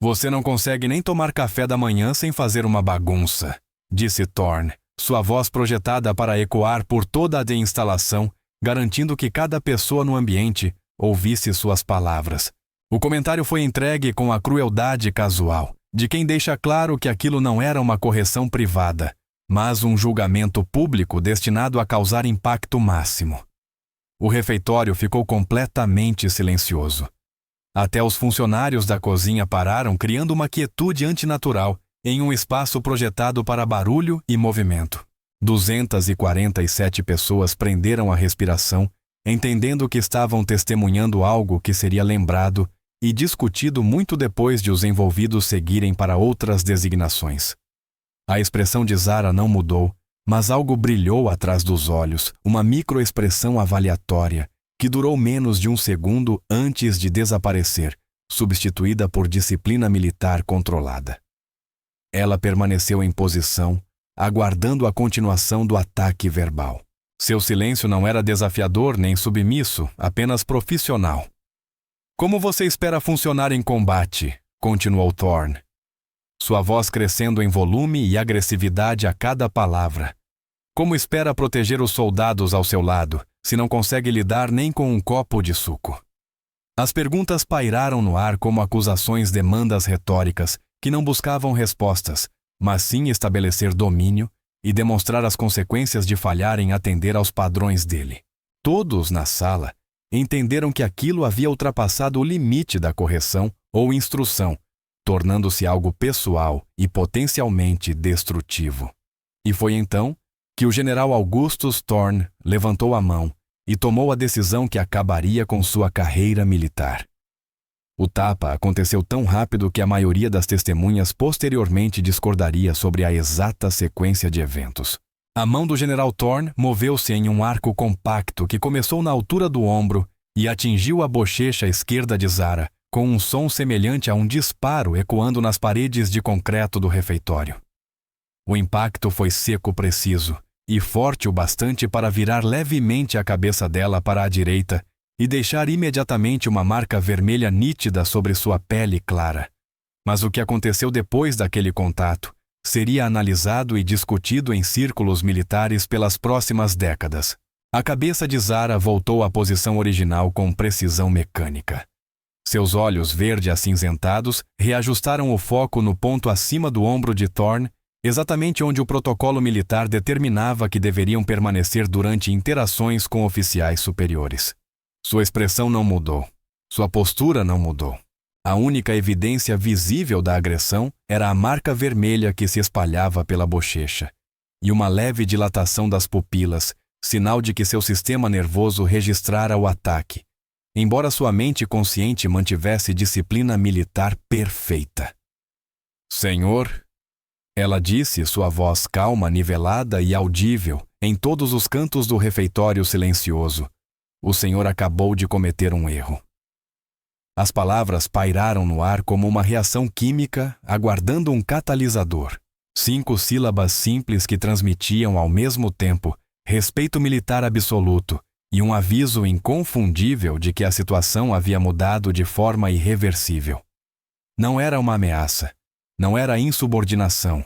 "Você não consegue nem tomar café da manhã sem fazer uma bagunça", disse Thorne, sua voz projetada para ecoar por toda a instalação, garantindo que cada pessoa no ambiente ouvisse suas palavras. O comentário foi entregue com a crueldade casual, de quem deixa claro que aquilo não era uma correção privada, mas um julgamento público destinado a causar impacto máximo. O refeitório ficou completamente silencioso. Até os funcionários da cozinha pararam, criando uma quietude antinatural em um espaço projetado para barulho e movimento. 247 pessoas prenderam a respiração, entendendo que estavam testemunhando algo que seria lembrado e discutido muito depois de os envolvidos seguirem para outras designações. A expressão de Zara não mudou, mas algo brilhou atrás dos olhos, uma microexpressão avaliatória, que durou menos de um segundo antes de desaparecer, substituída por disciplina militar controlada. Ela permaneceu em posição, aguardando a continuação do ataque verbal. Seu silêncio não era desafiador nem submisso, apenas profissional. "Como você espera funcionar em combate?", continuou Thorne, sua voz crescendo em volume e agressividade a cada palavra. "Como espera proteger os soldados ao seu lado, se não consegue lidar nem com um copo de suco?" As perguntas pairaram no ar como acusações demandas retóricas que não buscavam respostas, mas sim estabelecer domínio e demonstrar as consequências de falhar em atender aos padrões dele. Todos na sala entenderam que aquilo havia ultrapassado o limite da correção ou instrução, tornando-se algo pessoal e potencialmente destrutivo. E foi então que o general Augustus Thorne levantou a mão e tomou a decisão que acabaria com sua carreira militar. O tapa aconteceu tão rápido que a maioria das testemunhas posteriormente discordaria sobre a exata sequência de eventos. A mão do general Thorne moveu-se em um arco compacto que começou na altura do ombro e atingiu a bochecha esquerda de Zara, com um som semelhante a um disparo ecoando nas paredes de concreto do refeitório. O impacto foi seco preciso e forte o bastante para virar levemente a cabeça dela para a direita e deixar imediatamente uma marca vermelha nítida sobre sua pele clara. Mas o que aconteceu depois daquele contato seria analisado e discutido em círculos militares pelas próximas décadas. A cabeça de Zara voltou à posição original com precisão mecânica. Seus olhos verde-acinzentados reajustaram o foco no ponto acima do ombro de Thorne, exatamente onde o protocolo militar determinava que deveriam permanecer durante interações com oficiais superiores. Sua expressão não mudou. Sua postura não mudou. A única evidência visível da agressão era a marca vermelha que se espalhava pela bochecha, e uma leve dilatação das pupilas, sinal de que seu sistema nervoso registrara o ataque, embora sua mente consciente mantivesse disciplina militar perfeita. Senhor, ela disse, sua voz calma, nivelada e audível em todos os cantos do refeitório silencioso. O senhor acabou de cometer um erro. As palavras pairaram no ar como uma reação química, aguardando um catalisador. 5 sílabas simples que transmitiam ao mesmo tempo respeito militar absoluto e um aviso inconfundível de que a situação havia mudado de forma irreversível. Não era uma ameaça, não era insubordinação.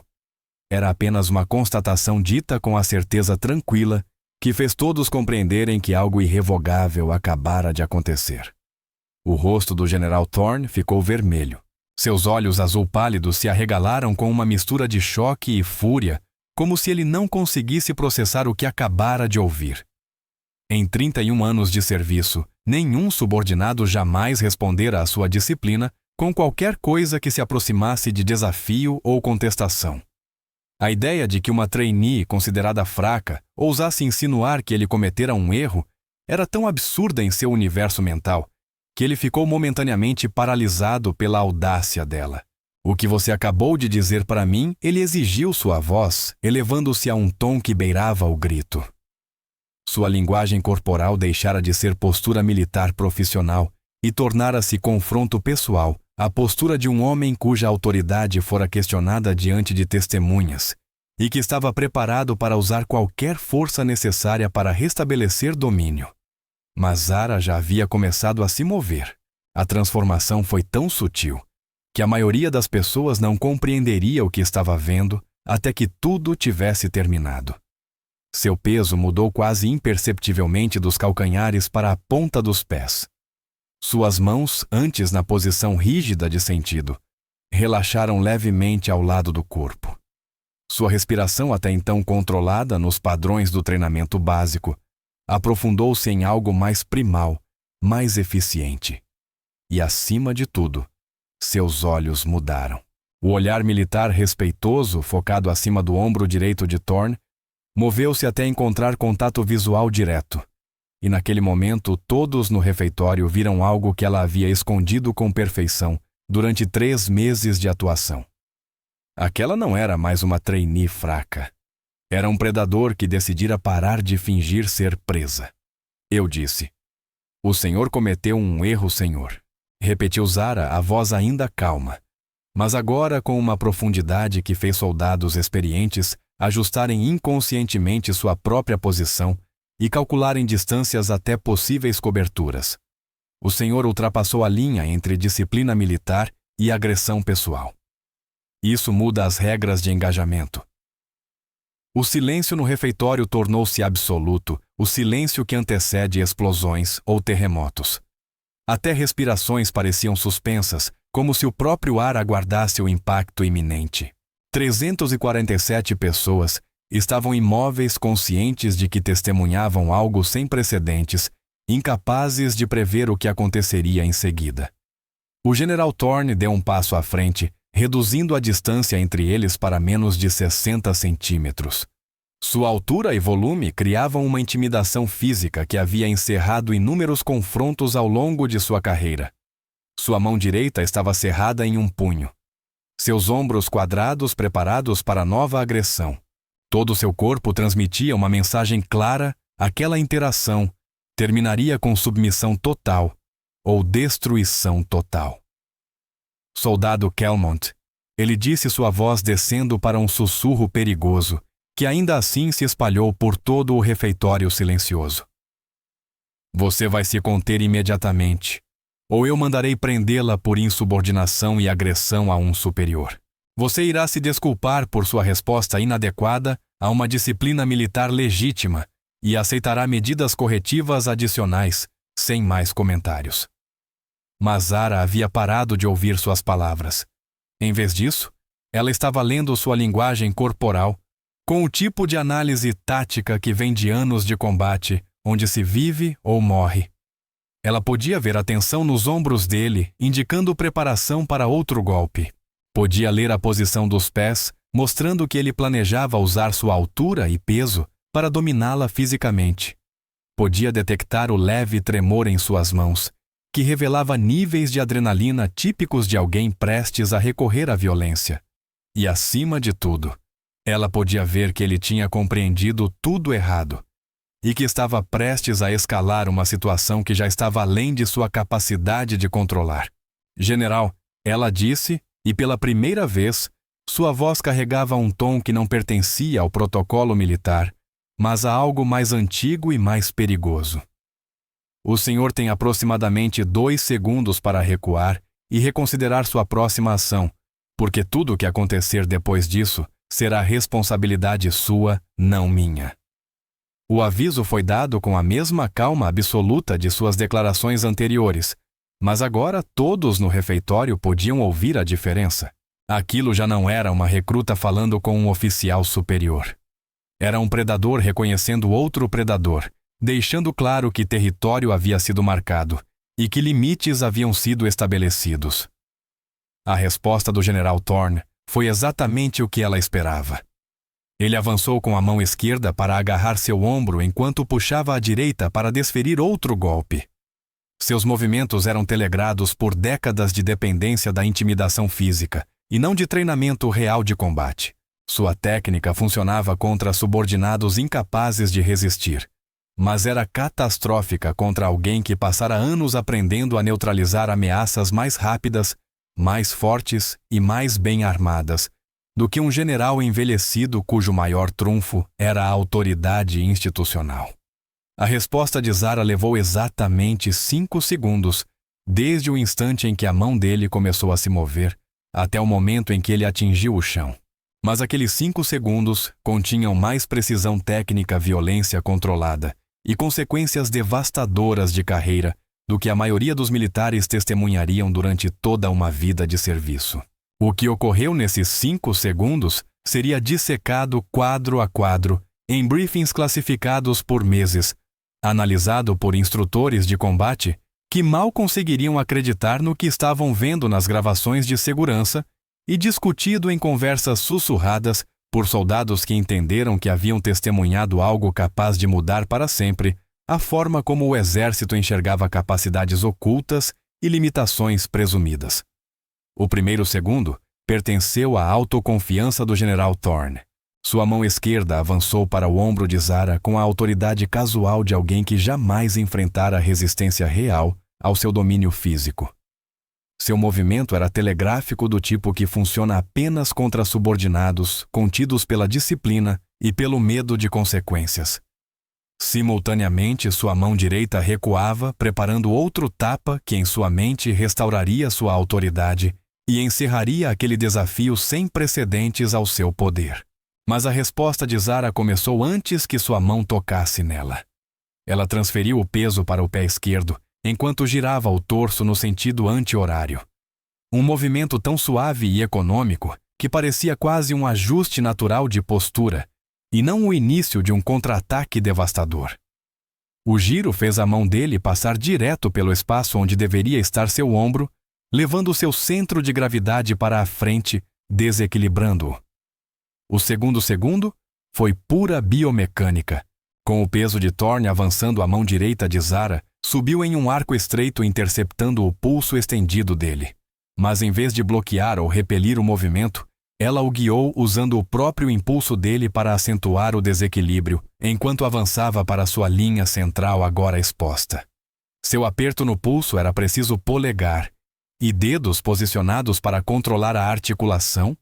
Era apenas uma constatação dita com a certeza tranquila que fez todos compreenderem que algo irrevogável acabara de acontecer. O rosto do General Thorne ficou vermelho. Seus olhos azul pálidos se arregalaram com uma mistura de choque e fúria, como se ele não conseguisse processar o que acabara de ouvir. Em 31 anos de serviço, nenhum subordinado jamais respondera à sua disciplina com qualquer coisa que se aproximasse de desafio ou contestação. A ideia de que uma trainee considerada fraca ousasse insinuar que ele cometera um erro era tão absurda em seu universo mental que ele ficou momentaneamente paralisado pela audácia dela. O que você acabou de dizer para mim, ele exigiu sua voz, elevando-se a um tom que beirava o grito. Sua linguagem corporal deixara de ser postura militar profissional e tornara-se confronto pessoal, a postura de um homem cuja autoridade fora questionada diante de testemunhas e que estava preparado para usar qualquer força necessária para restabelecer domínio. Mas Zara já havia começado a se mover. A transformação foi tão sutil que a maioria das pessoas não compreenderia o que estava vendo até que tudo tivesse terminado. Seu peso mudou quase imperceptivelmente dos calcanhares para a ponta dos pés. Suas mãos, antes na posição rígida de sentido, relaxaram levemente ao lado do corpo. Sua respiração, até então controlada nos padrões do treinamento básico, aprofundou-se em algo mais primal, mais eficiente. E, acima de tudo, seus olhos mudaram. O olhar militar respeitoso, focado acima do ombro direito de Thorne, moveu-se até encontrar contato visual direto. E naquele momento, todos no refeitório viram algo que ela havia escondido com perfeição durante 3 meses de atuação. Aquela não era mais uma trainee fraca. Era um predador que decidira parar de fingir ser presa. Eu disse: "O senhor cometeu um erro, senhor", repetiu Zara, a voz ainda calma, mas agora com uma profundidade que fez soldados experientes ajustarem inconscientemente sua própria posição e calcularem distâncias até possíveis coberturas. O senhor ultrapassou a linha entre disciplina militar e agressão pessoal. Isso muda as regras de engajamento. O silêncio no refeitório tornou-se absoluto, o silêncio que antecede explosões ou terremotos. Até respirações pareciam suspensas, como se o próprio ar aguardasse o impacto iminente. 347 pessoas estavam imóveis, conscientes de que testemunhavam algo sem precedentes, incapazes de prever o que aconteceria em seguida. O General Thorne deu um passo à frente, reduzindo a distância entre eles para menos de 60 centímetros. Sua altura e volume criavam uma intimidação física que havia encerrado inúmeros confrontos ao longo de sua carreira. Sua mão direita estava cerrada em um punho. Seus ombros quadrados preparados para nova agressão. Todo seu corpo transmitia uma mensagem clara: aquela interação terminaria com submissão total ou destruição total. Soldado Kelmont, ele disse, sua voz descendo para um sussurro perigoso, que ainda assim se espalhou por todo o refeitório silencioso. Você vai se conter imediatamente, ou eu mandarei prendê-la por insubordinação e agressão a um superior. Você irá se desculpar por sua resposta inadequada a uma disciplina militar legítima e aceitará medidas corretivas adicionais, sem mais comentários. Mas Zara havia parado de ouvir suas palavras. Em vez disso, ela estava lendo sua linguagem corporal, com o tipo de análise tática que vem de anos de combate, onde se vive ou morre. Ela podia ver a tensão nos ombros dele, indicando preparação para outro golpe. Podia ler a posição dos pés, mostrando que ele planejava usar sua altura e peso para dominá-la fisicamente. Podia detectar o leve tremor em suas mãos, que revelava níveis de adrenalina típicos de alguém prestes a recorrer à violência. E, acima de tudo, ela podia ver que ele tinha compreendido tudo errado e que estava prestes a escalar uma situação que já estava além de sua capacidade de controlar. General, ela disse, e pela primeira vez, sua voz carregava um tom que não pertencia ao protocolo militar, mas a algo mais antigo e mais perigoso. O senhor tem aproximadamente 2 segundos para recuar e reconsiderar sua próxima ação, porque tudo o que acontecer depois disso será responsabilidade sua, não minha. O aviso foi dado com a mesma calma absoluta de suas declarações anteriores, mas agora todos no refeitório podiam ouvir a diferença. Aquilo já não era uma recruta falando com um oficial superior. Era um predador reconhecendo outro predador, deixando claro que território havia sido marcado e que limites haviam sido estabelecidos. A resposta do General Thorne foi exatamente o que ela esperava. Ele avançou com a mão esquerda para agarrar seu ombro enquanto puxava a direita para desferir outro golpe. Seus movimentos eram telegrados por décadas de dependência da intimidação física e não de treinamento real de combate. Sua técnica funcionava contra subordinados incapazes de resistir, mas era catastrófica contra alguém que passara anos aprendendo a neutralizar ameaças mais rápidas, mais fortes e mais bem armadas do que um general envelhecido cujo maior trunfo era a autoridade institucional. A resposta de Zara levou exatamente 5 segundos, desde o instante em que a mão dele começou a se mover, até o momento em que ele atingiu o chão. Mas aqueles 5 segundos continham mais precisão técnica, violência controlada e consequências devastadoras de carreira do que a maioria dos militares testemunhariam durante toda uma vida de serviço. O que ocorreu nesses 5 segundos seria dissecado quadro a quadro, em briefings classificados por meses, analisado por instrutores de combate que mal conseguiriam acreditar no que estavam vendo nas gravações de segurança e discutido em conversas sussurradas por soldados que entenderam que haviam testemunhado algo capaz de mudar para sempre a forma como o exército enxergava capacidades ocultas e limitações presumidas. O primeiro segundo pertenceu à autoconfiança do General Thorne. Sua mão esquerda avançou para o ombro de Zara com a autoridade casual de alguém que jamais enfrentara resistência real ao seu domínio físico. Seu movimento era telegráfico, do tipo que funciona apenas contra subordinados contidos pela disciplina e pelo medo de consequências. Simultaneamente, sua mão direita recuava, preparando outro tapa que em sua mente restauraria sua autoridade e encerraria aquele desafio sem precedentes ao seu poder. Mas a resposta de Zara começou antes que sua mão tocasse nela. Ela transferiu o peso para o pé esquerdo, enquanto girava o torso no sentido anti-horário. Um movimento tão suave e econômico que parecia quase um ajuste natural de postura, e não o início de um contra-ataque devastador. O giro fez a mão dele passar direto pelo espaço onde deveria estar seu ombro, levando seu centro de gravidade para a frente, desequilibrando-o. O segundo segundo foi pura biomecânica. Com o peso de Thorne avançando, a mão direita de Zara subiu em um arco estreito, interceptando o pulso estendido dele. Mas em vez de bloquear ou repelir o movimento, ela o guiou usando o próprio impulso dele para acentuar o desequilíbrio, enquanto avançava para sua linha central agora exposta. Seu aperto no pulso era preciso polegar, e dedos posicionados para controlar a articulação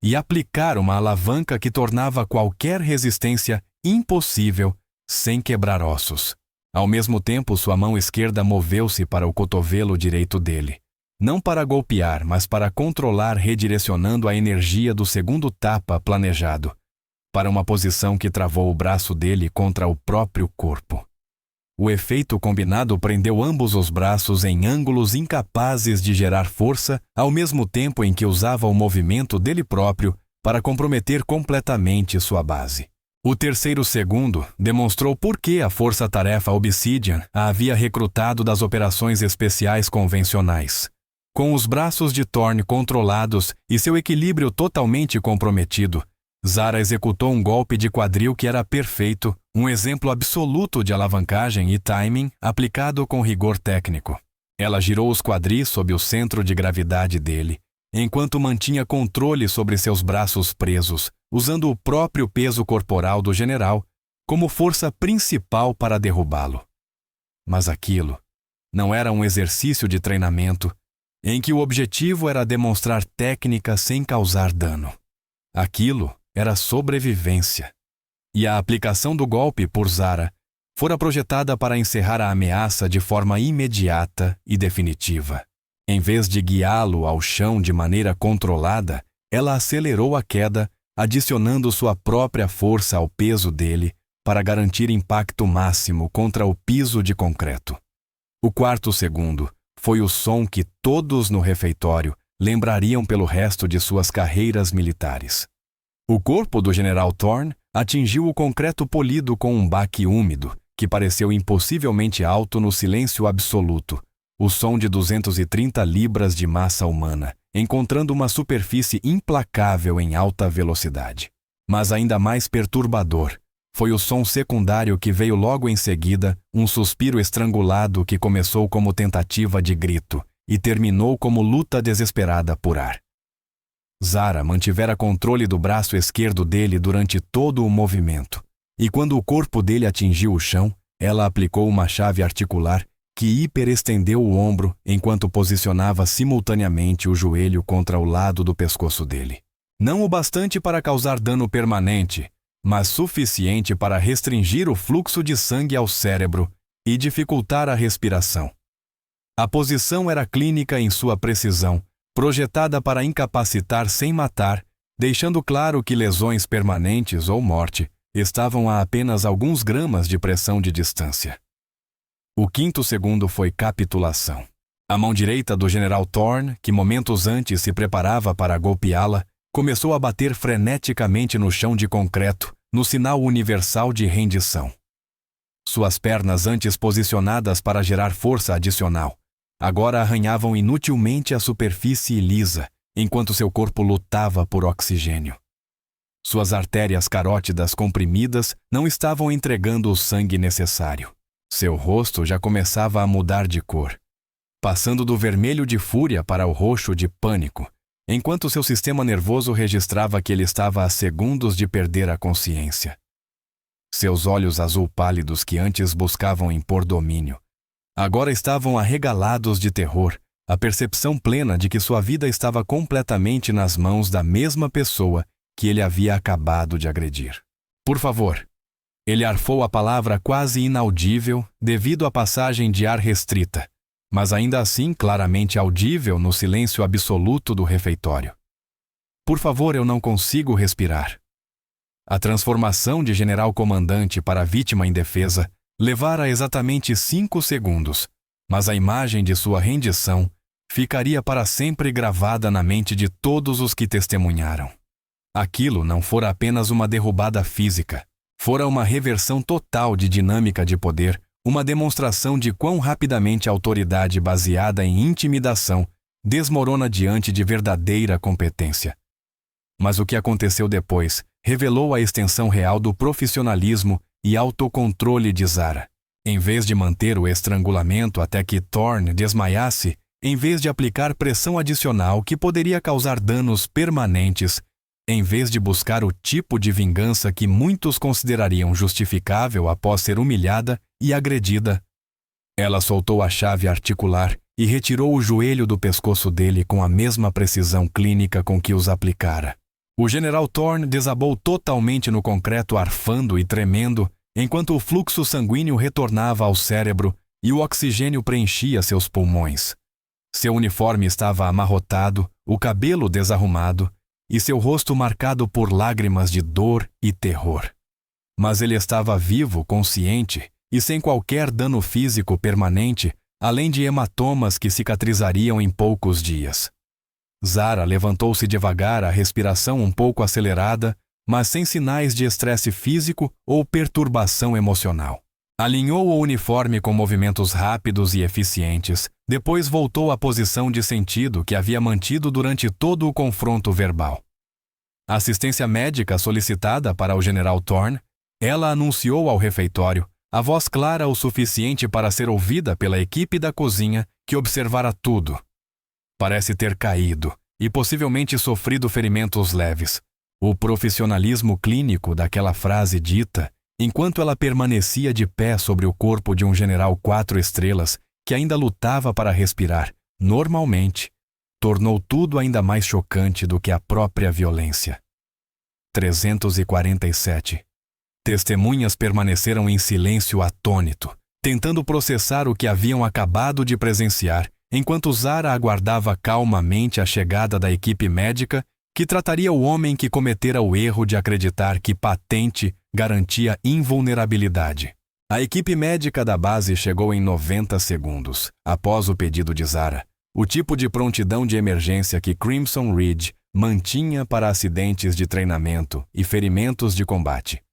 e aplicar uma alavanca que tornava qualquer resistência impossível sem quebrar ossos. Ao mesmo tempo, sua mão esquerda moveu-se para o cotovelo direito dele, não para golpear, mas para controlar, redirecionando a energia do segundo tapa planejado, para uma posição que travou o braço dele contra o próprio corpo. O efeito combinado prendeu ambos os braços em ângulos incapazes de gerar força, ao mesmo tempo em que usava o movimento dele próprio para comprometer completamente sua base. O terceiro segundo demonstrou por que a força-tarefa Obsidian a havia recrutado das operações especiais convencionais. Com os braços de Thorne controlados e seu equilíbrio totalmente comprometido, Zara executou um golpe de quadril que era perfeito, um exemplo absoluto de alavancagem e timing aplicado com rigor técnico. Ela girou os quadris sob o centro de gravidade dele, enquanto mantinha controle sobre seus braços presos, usando o próprio peso corporal do general como força principal para derrubá-lo. Mas aquilo não era um exercício de treinamento em que o objetivo era demonstrar técnica sem causar dano. Aquilo era sobrevivência. E a aplicação do golpe por Zara fora projetada para encerrar a ameaça de forma imediata e definitiva. Em vez de guiá-lo ao chão de maneira controlada, ela acelerou a queda, adicionando sua própria força ao peso dele para garantir impacto máximo contra o piso de concreto. O quarto segundo foi o som que todos no refeitório lembrariam pelo resto de suas carreiras militares. O corpo do general Thorne atingiu o concreto polido com um baque úmido, que pareceu impossivelmente alto no silêncio absoluto, o som de 230 libras de massa humana, encontrando uma superfície implacável em alta velocidade. Mas ainda mais perturbador foi o som secundário que veio logo em seguida, um suspiro estrangulado que começou como tentativa de grito e terminou como luta desesperada por ar. Zara mantivera controle do braço esquerdo dele durante todo o movimento, e quando o corpo dele atingiu o chão, ela aplicou uma chave articular que hiperestendeu o ombro enquanto posicionava simultaneamente o joelho contra o lado do pescoço dele. Não o bastante para causar dano permanente, mas suficiente para restringir o fluxo de sangue ao cérebro e dificultar a respiração. A posição era clínica em sua precisão, projetada para incapacitar sem matar, deixando claro que lesões permanentes ou morte estavam a apenas alguns gramas de pressão de distância. O quinto segundo foi capitulação. A mão direita do general Thorne, que momentos antes se preparava para golpeá-la, começou a bater freneticamente no chão de concreto, no sinal universal de rendição. Suas pernas antes posicionadas para gerar força adicional, agora arranhavam inutilmente a superfície lisa, enquanto seu corpo lutava por oxigênio. Suas artérias carótidas comprimidas não estavam entregando o sangue necessário. Seu rosto já começava a mudar de cor, passando do vermelho de fúria para o roxo de pânico, enquanto seu sistema nervoso registrava que ele estava a segundos de perder a consciência. Seus olhos azul pálidos que antes buscavam impor domínio, agora estavam arregalados de terror, a percepção plena de que sua vida estava completamente nas mãos da mesma pessoa que ele havia acabado de agredir. Por favor. Ele arfou a palavra quase inaudível devido à passagem de ar restrita, mas ainda assim claramente audível no silêncio absoluto do refeitório. Por favor, eu não consigo respirar. A transformação de general-comandante para vítima indefesa levara exatamente 5 segundos, mas a imagem de sua rendição ficaria para sempre gravada na mente de todos os que testemunharam. Aquilo não fora apenas uma derrubada física, fora uma reversão total de dinâmica de poder, uma demonstração de quão rapidamente a autoridade baseada em intimidação desmorona diante de verdadeira competência. Mas o que aconteceu depois revelou a extensão real do profissionalismo e autocontrole de Zara. Em vez de manter o estrangulamento até que Thorne desmaiasse, em vez de aplicar pressão adicional que poderia causar danos permanentes, em vez de buscar o tipo de vingança que muitos considerariam justificável após ser humilhada e agredida, ela soltou a chave articular e retirou o joelho do pescoço dele com a mesma precisão clínica com que os aplicara. O general Thorne desabou totalmente no concreto, arfando e tremendo, enquanto o fluxo sanguíneo retornava ao cérebro e o oxigênio preenchia seus pulmões. Seu uniforme estava amarrotado, o cabelo desarrumado, e seu rosto marcado por lágrimas de dor e terror. Mas ele estava vivo, consciente e sem qualquer dano físico permanente, além de hematomas que cicatrizariam em poucos dias. Zara levantou-se devagar, a respiração um pouco acelerada, mas sem sinais de estresse físico ou perturbação emocional. Alinhou o uniforme com movimentos rápidos e eficientes, depois voltou à posição de sentido que havia mantido durante todo o confronto verbal. A assistência médica solicitada para o General Thorne, ela anunciou ao refeitório, a voz clara o suficiente para ser ouvida pela equipe da cozinha que observara tudo. Parece ter caído e possivelmente sofrido ferimentos leves. O profissionalismo clínico daquela frase dita, enquanto ela permanecia de pé sobre o corpo de um general 4 estrelas que ainda lutava para respirar, normalmente, tornou tudo ainda mais chocante do que a própria violência. 347. Testemunhas permaneceram em silêncio atônito, tentando processar o que haviam acabado de presenciar, enquanto Zara aguardava calmamente a chegada da equipe médica que trataria o homem que cometera o erro de acreditar que patente garantia invulnerabilidade. A equipe médica da base chegou em 90 segundos, após o pedido de Zara, o tipo de prontidão de emergência que Crimson Ridge mantinha para acidentes de treinamento e ferimentos de combate.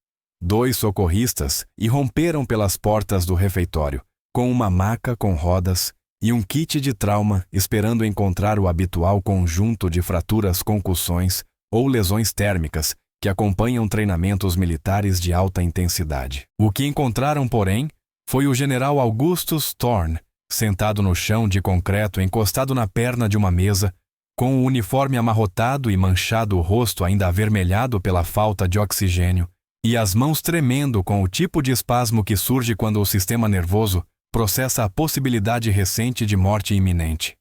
2 socorristas irromperam pelas portas do refeitório, com uma maca com rodas e um kit de trauma, esperando encontrar o habitual conjunto de fraturas, concussões ou lesões térmicas que acompanham treinamentos militares de alta intensidade. O que encontraram, porém, foi o general Augustus Thorne, sentado no chão de concreto encostado na perna de uma mesa, com o uniforme amarrotado e manchado o rosto ainda avermelhado pela falta de oxigênio, e as mãos tremendo com o tipo de espasmo que surge quando o sistema nervoso processa a possibilidade recente de morte iminente.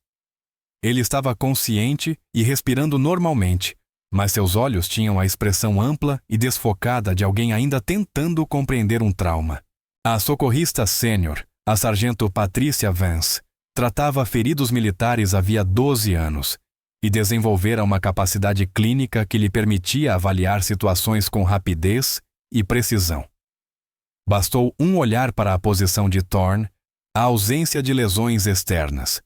Ele estava consciente e respirando normalmente, mas seus olhos tinham a expressão ampla e desfocada de alguém ainda tentando compreender um trauma. A socorrista sênior, a sargento Patricia Vance, tratava feridos militares havia 12 anos e desenvolvera uma capacidade clínica que lhe permitia avaliar situações com rapidez e precisão. Bastou um olhar para a posição de Thorne, a ausência de lesões externas,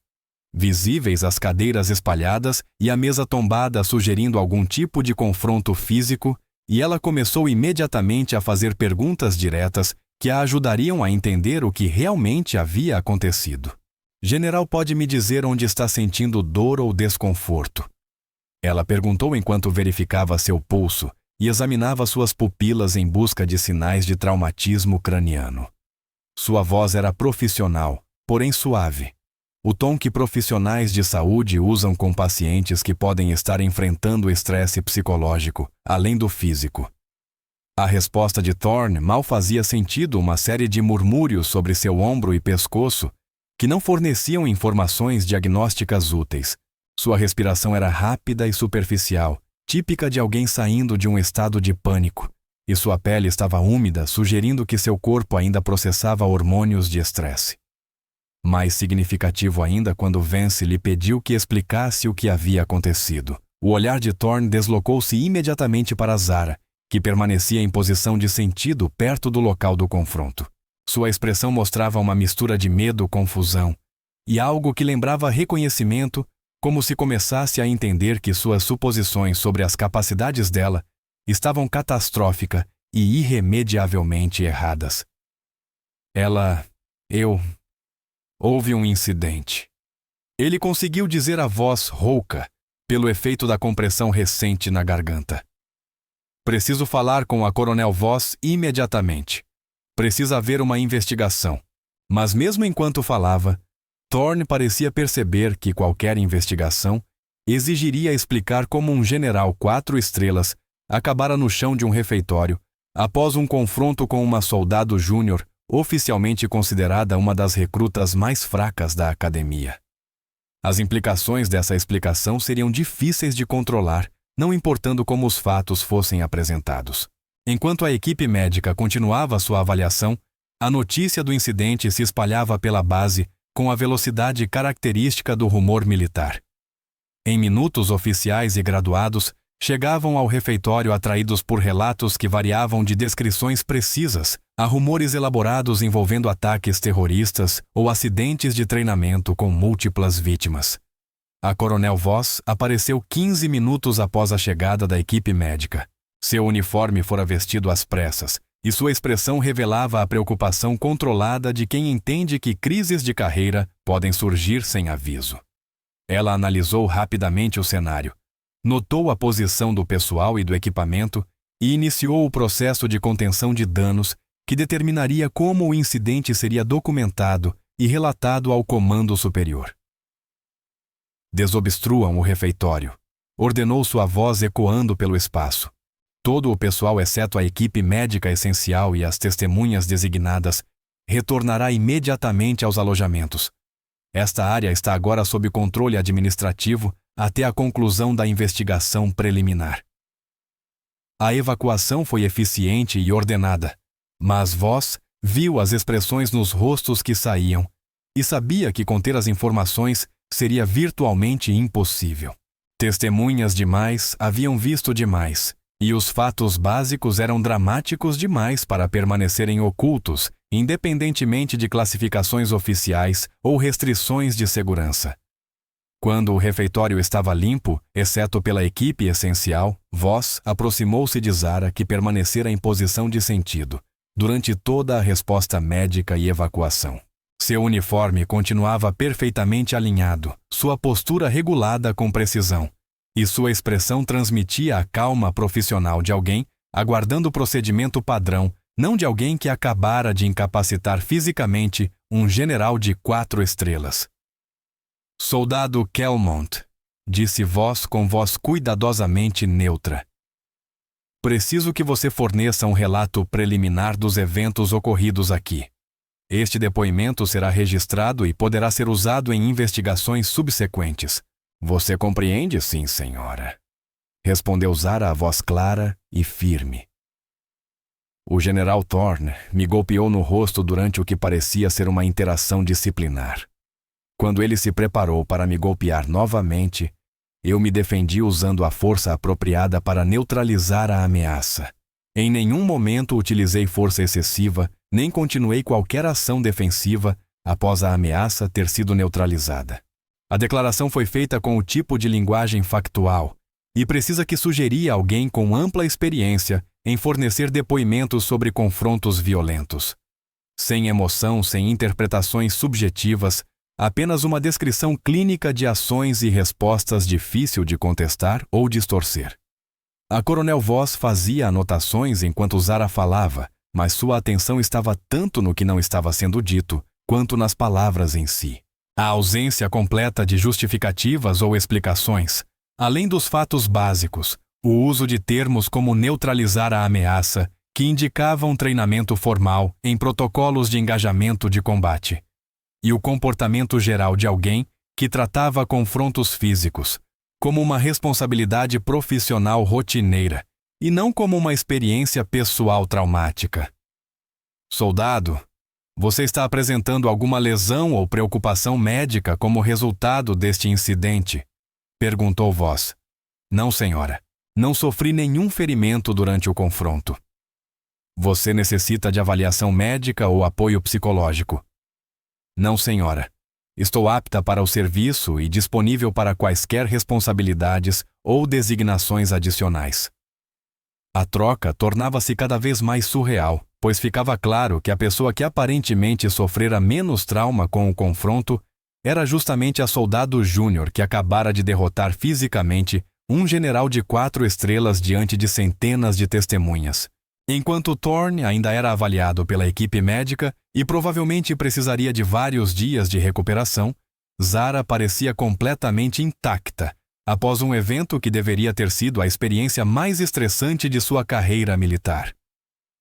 visíveis as cadeiras espalhadas e a mesa tombada sugerindo algum tipo de confronto físico, e ela começou imediatamente a fazer perguntas diretas que a ajudariam a entender o que realmente havia acontecido. General, pode me dizer onde está sentindo dor ou desconforto? Ela perguntou enquanto verificava seu pulso e examinava suas pupilas em busca de sinais de traumatismo craniano. Sua voz era profissional, porém suave. O tom que profissionais de saúde usam com pacientes que podem estar enfrentando estresse psicológico, além do físico. A resposta de Thorne mal fazia sentido uma série de murmúrios sobre seu ombro e pescoço que não forneciam informações diagnósticas úteis. Sua respiração era rápida e superficial, típica de alguém saindo de um estado de pânico, e sua pele estava úmida, sugerindo que seu corpo ainda processava hormônios de estresse. Mais significativo ainda quando Vance lhe pediu que explicasse o que havia acontecido. O olhar de Thorne deslocou-se imediatamente para Zara, que permanecia em posição de sentido perto do local do confronto. Sua expressão mostrava uma mistura de medo, confusão e algo que lembrava reconhecimento, como se começasse a entender que suas suposições sobre as capacidades dela estavam catastróficas e irremediavelmente erradas. Houve um incidente. Ele conseguiu dizer a voz rouca, pelo efeito da compressão recente na garganta. Preciso falar com a Coronel Voss imediatamente. Precisa haver uma investigação. Mas mesmo enquanto falava, Thorne parecia perceber que qualquer investigação exigiria explicar como um general 4 estrelas acabara no chão de um refeitório após um confronto com uma soldado júnior oficialmente considerada uma das recrutas mais fracas da academia. As implicações dessa explicação seriam difíceis de controlar, não importando como os fatos fossem apresentados. Enquanto a equipe médica continuava sua avaliação, a notícia do incidente se espalhava pela base com a velocidade característica do rumor militar. Em minutos, oficiais e graduados chegavam ao refeitório atraídos por relatos que variavam de descrições precisas a rumores elaborados envolvendo ataques terroristas ou acidentes de treinamento com múltiplas vítimas. A Coronel Voss apareceu 15 minutos após a chegada da equipe médica. Seu uniforme fora vestido às pressas, e sua expressão revelava a preocupação controlada de quem entende que crises de carreira podem surgir sem aviso. Ela analisou rapidamente o cenário, notou a posição do pessoal e do equipamento e iniciou o processo de contenção de danos que determinaria como o incidente seria documentado e relatado ao comando superior. Desobstruam o refeitório, ordenou sua voz ecoando pelo espaço. Todo o pessoal, exceto a equipe médica essencial e as testemunhas designadas, retornará imediatamente aos alojamentos. Esta área está agora sob controle administrativo até a conclusão da investigação preliminar. A evacuação foi eficiente e ordenada, mas Voss viu as expressões nos rostos que saíam e sabia que conter as informações seria virtualmente impossível. Testemunhas demais haviam visto demais, e os fatos básicos eram dramáticos demais para permanecerem ocultos, independentemente de classificações oficiais ou restrições de segurança. Quando o refeitório estava limpo, exceto pela equipe essencial, Voss aproximou-se de Zara, que permanecera em posição de sentido durante toda a resposta médica e evacuação. Seu uniforme continuava perfeitamente alinhado, sua postura regulada com precisão, e sua expressão transmitia a calma profissional de alguém aguardando o procedimento padrão, não de alguém que acabara de incapacitar fisicamente um general de 4 estrelas. Soldado Kelmont, disse Voss com voz cuidadosamente neutra. Preciso que você forneça um relato preliminar dos eventos ocorridos aqui. Este depoimento será registrado e poderá ser usado em investigações subsequentes. Você compreende, sim, senhora? Respondeu Zara a voz clara e firme. O general Thorne me golpeou no rosto durante o que parecia ser uma interação disciplinar. Quando ele se preparou para me golpear novamente, eu me defendi usando a força apropriada para neutralizar a ameaça. Em nenhum momento utilizei força excessiva, nem continuei qualquer ação defensiva após a ameaça ter sido neutralizada. A declaração foi feita com o tipo de linguagem factual e precisa que sugeria alguém com ampla experiência em fornecer depoimentos sobre confrontos violentos. Sem emoção, sem interpretações subjetivas, apenas uma descrição clínica de ações e respostas difícil de contestar ou distorcer. A Coronel Voss fazia anotações enquanto Zara falava, mas sua atenção estava tanto no que não estava sendo dito, quanto nas palavras em si. A ausência completa de justificativas ou explicações, além dos fatos básicos, o uso de termos como neutralizar a ameaça, que indicavam treinamento formal em protocolos de engajamento de combate, e o comportamento geral de alguém que tratava confrontos físicos como uma responsabilidade profissional rotineira e não como uma experiência pessoal traumática. Soldado, você está apresentando alguma lesão ou preocupação médica como resultado deste incidente? Perguntou Voss. Não, senhora. Não sofri nenhum ferimento durante o confronto. Você necessita de avaliação médica ou apoio psicológico? Não, senhora. Estou apta para o serviço e disponível para quaisquer responsabilidades ou designações adicionais. A troca tornava-se cada vez mais surreal, pois ficava claro que a pessoa que aparentemente sofrera menos trauma com o confronto era justamente a soldado júnior que acabara de derrotar fisicamente um general de 4 estrelas diante de centenas de testemunhas. Enquanto Thorne ainda era avaliado pela equipe médica e provavelmente precisaria de vários dias de recuperação, Zara parecia completamente intacta após um evento que deveria ter sido a experiência mais estressante de sua carreira militar.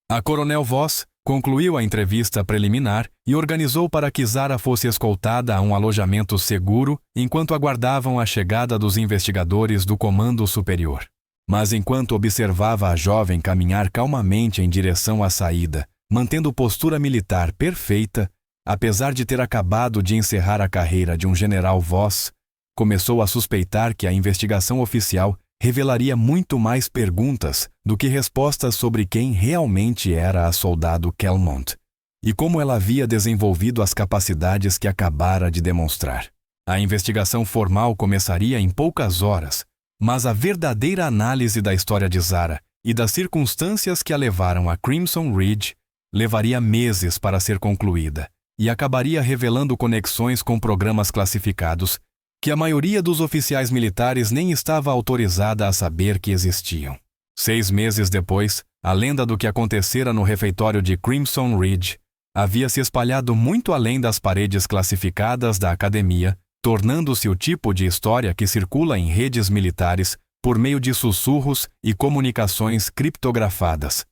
A Coronel Voss concluiu a entrevista preliminar e organizou para que Zara fosse escoltada a um alojamento seguro enquanto aguardavam a chegada dos investigadores do Comando Superior. Mas enquanto observava a jovem caminhar calmamente em direção à saída, mantendo postura militar perfeita, apesar de ter acabado de encerrar a carreira de um general Voss, começou a suspeitar que a investigação oficial revelaria muito mais perguntas do que respostas sobre quem realmente era a soldado Kelmont e como ela havia desenvolvido as capacidades que acabara de demonstrar. A investigação formal começaria em poucas horas, mas a verdadeira análise da história de Zara e das circunstâncias que a levaram a Crimson Ridge levaria meses para ser concluída e acabaria revelando conexões com programas classificados que a maioria dos oficiais militares nem estava autorizada a saber que existiam. 6 meses depois, a lenda do que acontecera no refeitório de Crimson Ridge havia se espalhado muito além das paredes classificadas da academia, tornando-se o tipo de história que circula em redes militares por meio de sussurros e comunicações criptografadas.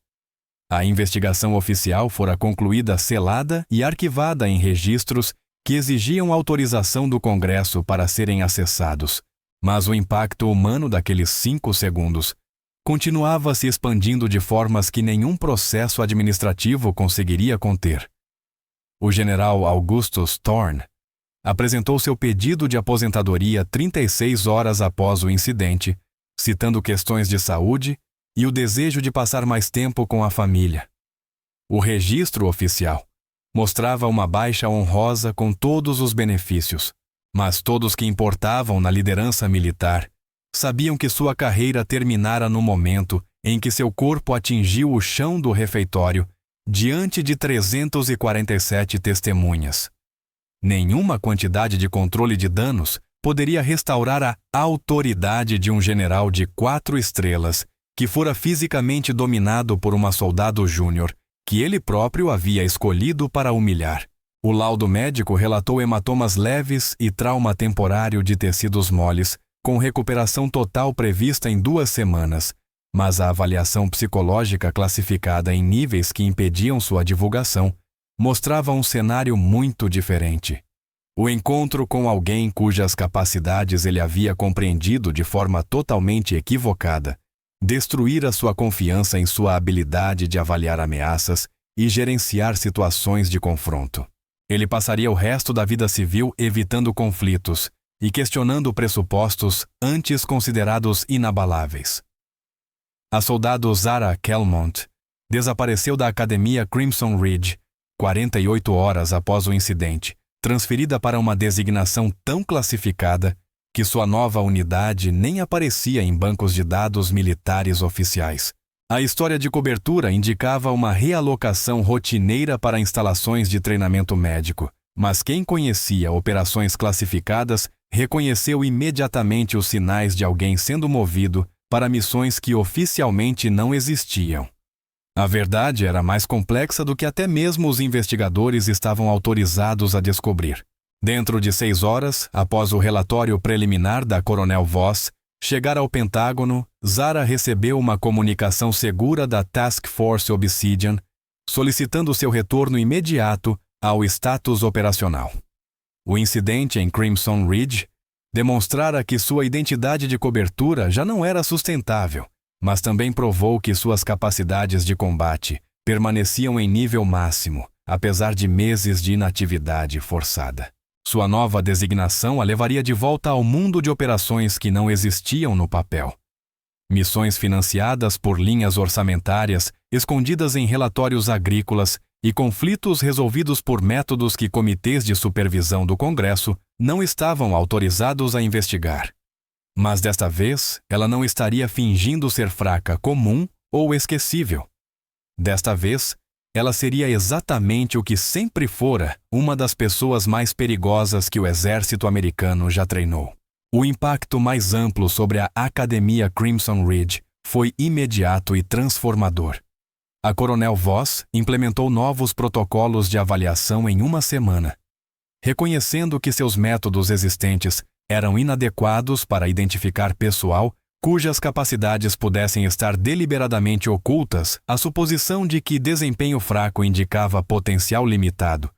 A investigação oficial fora concluída selada e arquivada em registros que exigiam autorização do Congresso para serem acessados, mas o impacto humano daqueles 5 segundos continuava se expandindo de formas que nenhum processo administrativo conseguiria conter. O general Augustus Thorne apresentou seu pedido de aposentadoria 36 horas após o incidente, citando questões de saúde e o desejo de passar mais tempo com a família. O registro oficial mostrava uma baixa honrosa com todos os benefícios, mas todos que importavam na liderança militar sabiam que sua carreira terminara no momento em que seu corpo atingiu o chão do refeitório diante de 347 testemunhas. Nenhuma quantidade de controle de danos poderia restaurar a autoridade de um general de 4 estrelas que fora fisicamente dominado por uma soldado júnior que ele próprio havia escolhido para humilhar. O laudo médico relatou hematomas leves e trauma temporário de tecidos moles, com recuperação total prevista em 2 semanas, mas a avaliação psicológica classificada em níveis que impediam sua divulgação mostrava um cenário muito diferente. O encontro com alguém cujas capacidades ele havia compreendido de forma totalmente equivocada destruíra sua confiança em sua habilidade de avaliar ameaças e gerenciar situações de confronto. Ele passaria o resto da vida civil evitando conflitos e questionando pressupostos antes considerados inabaláveis. A soldado Zara Kelmont desapareceu da Academia Crimson Ridge 48 horas após o incidente, transferida para uma designação tão classificada que sua nova unidade nem aparecia em bancos de dados militares oficiais. A história de cobertura indicava uma realocação rotineira para instalações de treinamento médico, mas quem conhecia operações classificadas reconheceu imediatamente os sinais de alguém sendo movido para missões que oficialmente não existiam. A verdade era mais complexa do que até mesmo os investigadores estavam autorizados a descobrir. Dentro de 6 horas, após o relatório preliminar da Coronel Voss chegar ao Pentágono, Zara recebeu uma comunicação segura da Task Force Obsidian, solicitando seu retorno imediato ao status operacional. O incidente em Crimson Ridge demonstrara que sua identidade de cobertura já não era sustentável, mas também provou que suas capacidades de combate permaneciam em nível máximo, apesar de meses de inatividade forçada. Sua nova designação a levaria de volta ao mundo de operações que não existiam no papel. Missões financiadas por linhas orçamentárias, escondidas em relatórios agrícolas e conflitos resolvidos por métodos que comitês de supervisão do Congresso não estavam autorizados a investigar. Mas desta vez, ela não estaria fingindo ser fraca, comum ou esquecível. Desta vez, ela seria exatamente o que sempre fora uma das pessoas mais perigosas que o exército americano já treinou. O impacto mais amplo sobre a Academia Crimson Ridge foi imediato e transformador. A Coronel Voss implementou novos protocolos de avaliação em 1 semana. Reconhecendo que seus métodos existentes eram inadequados para identificar pessoal cujas capacidades pudessem estar deliberadamente ocultas, a suposição de que desempenho fraco indicava potencial limitado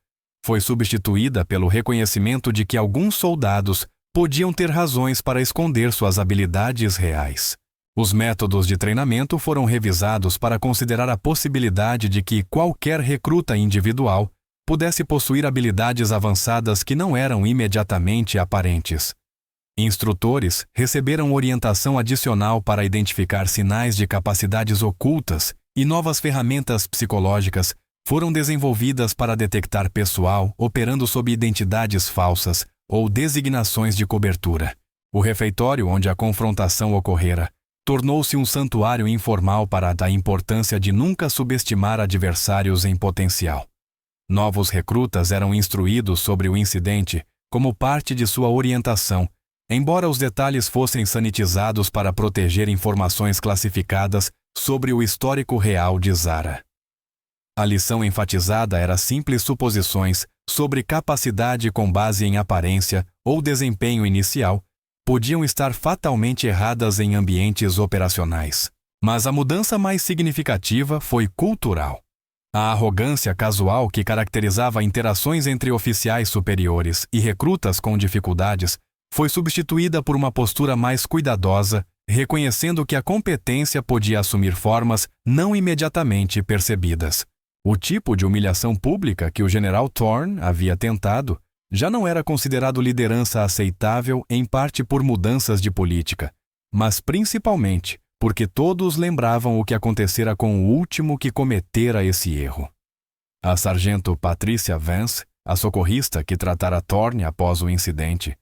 foi substituída pelo reconhecimento de que alguns soldados podiam ter razões para esconder suas habilidades reais. Os métodos de treinamento foram revisados para considerar a possibilidade de que qualquer recruta individual pudesse possuir habilidades avançadas que não eram imediatamente aparentes. Instrutores receberam orientação adicional para identificar sinais de capacidades ocultas e novas ferramentas psicológicas foram desenvolvidas para detectar pessoal operando sob identidades falsas ou designações de cobertura. O refeitório onde a confrontação ocorrera tornou-se um santuário informal para a importância de nunca subestimar adversários em potencial. Novos recrutas eram instruídos sobre o incidente como parte de sua orientação, embora os detalhes fossem sanitizados para proteger informações classificadas sobre o histórico real de Zara. A lição enfatizada era simples suposições sobre capacidade com base em aparência ou desempenho inicial, podiam estar fatalmente erradas em ambientes operacionais. Mas a mudança mais significativa foi cultural. A arrogância casual que caracterizava interações entre oficiais superiores e recrutas com dificuldades foi substituída por uma postura mais cuidadosa, reconhecendo que a competência podia assumir formas não imediatamente percebidas. O tipo de humilhação pública que o general Thorne havia tentado já não era considerado liderança aceitável, em parte por mudanças de política, mas principalmente porque todos lembravam o que acontecera com o último que cometera esse erro. A sargento Patricia Vance, a socorrista que tratara Thorne após o incidente,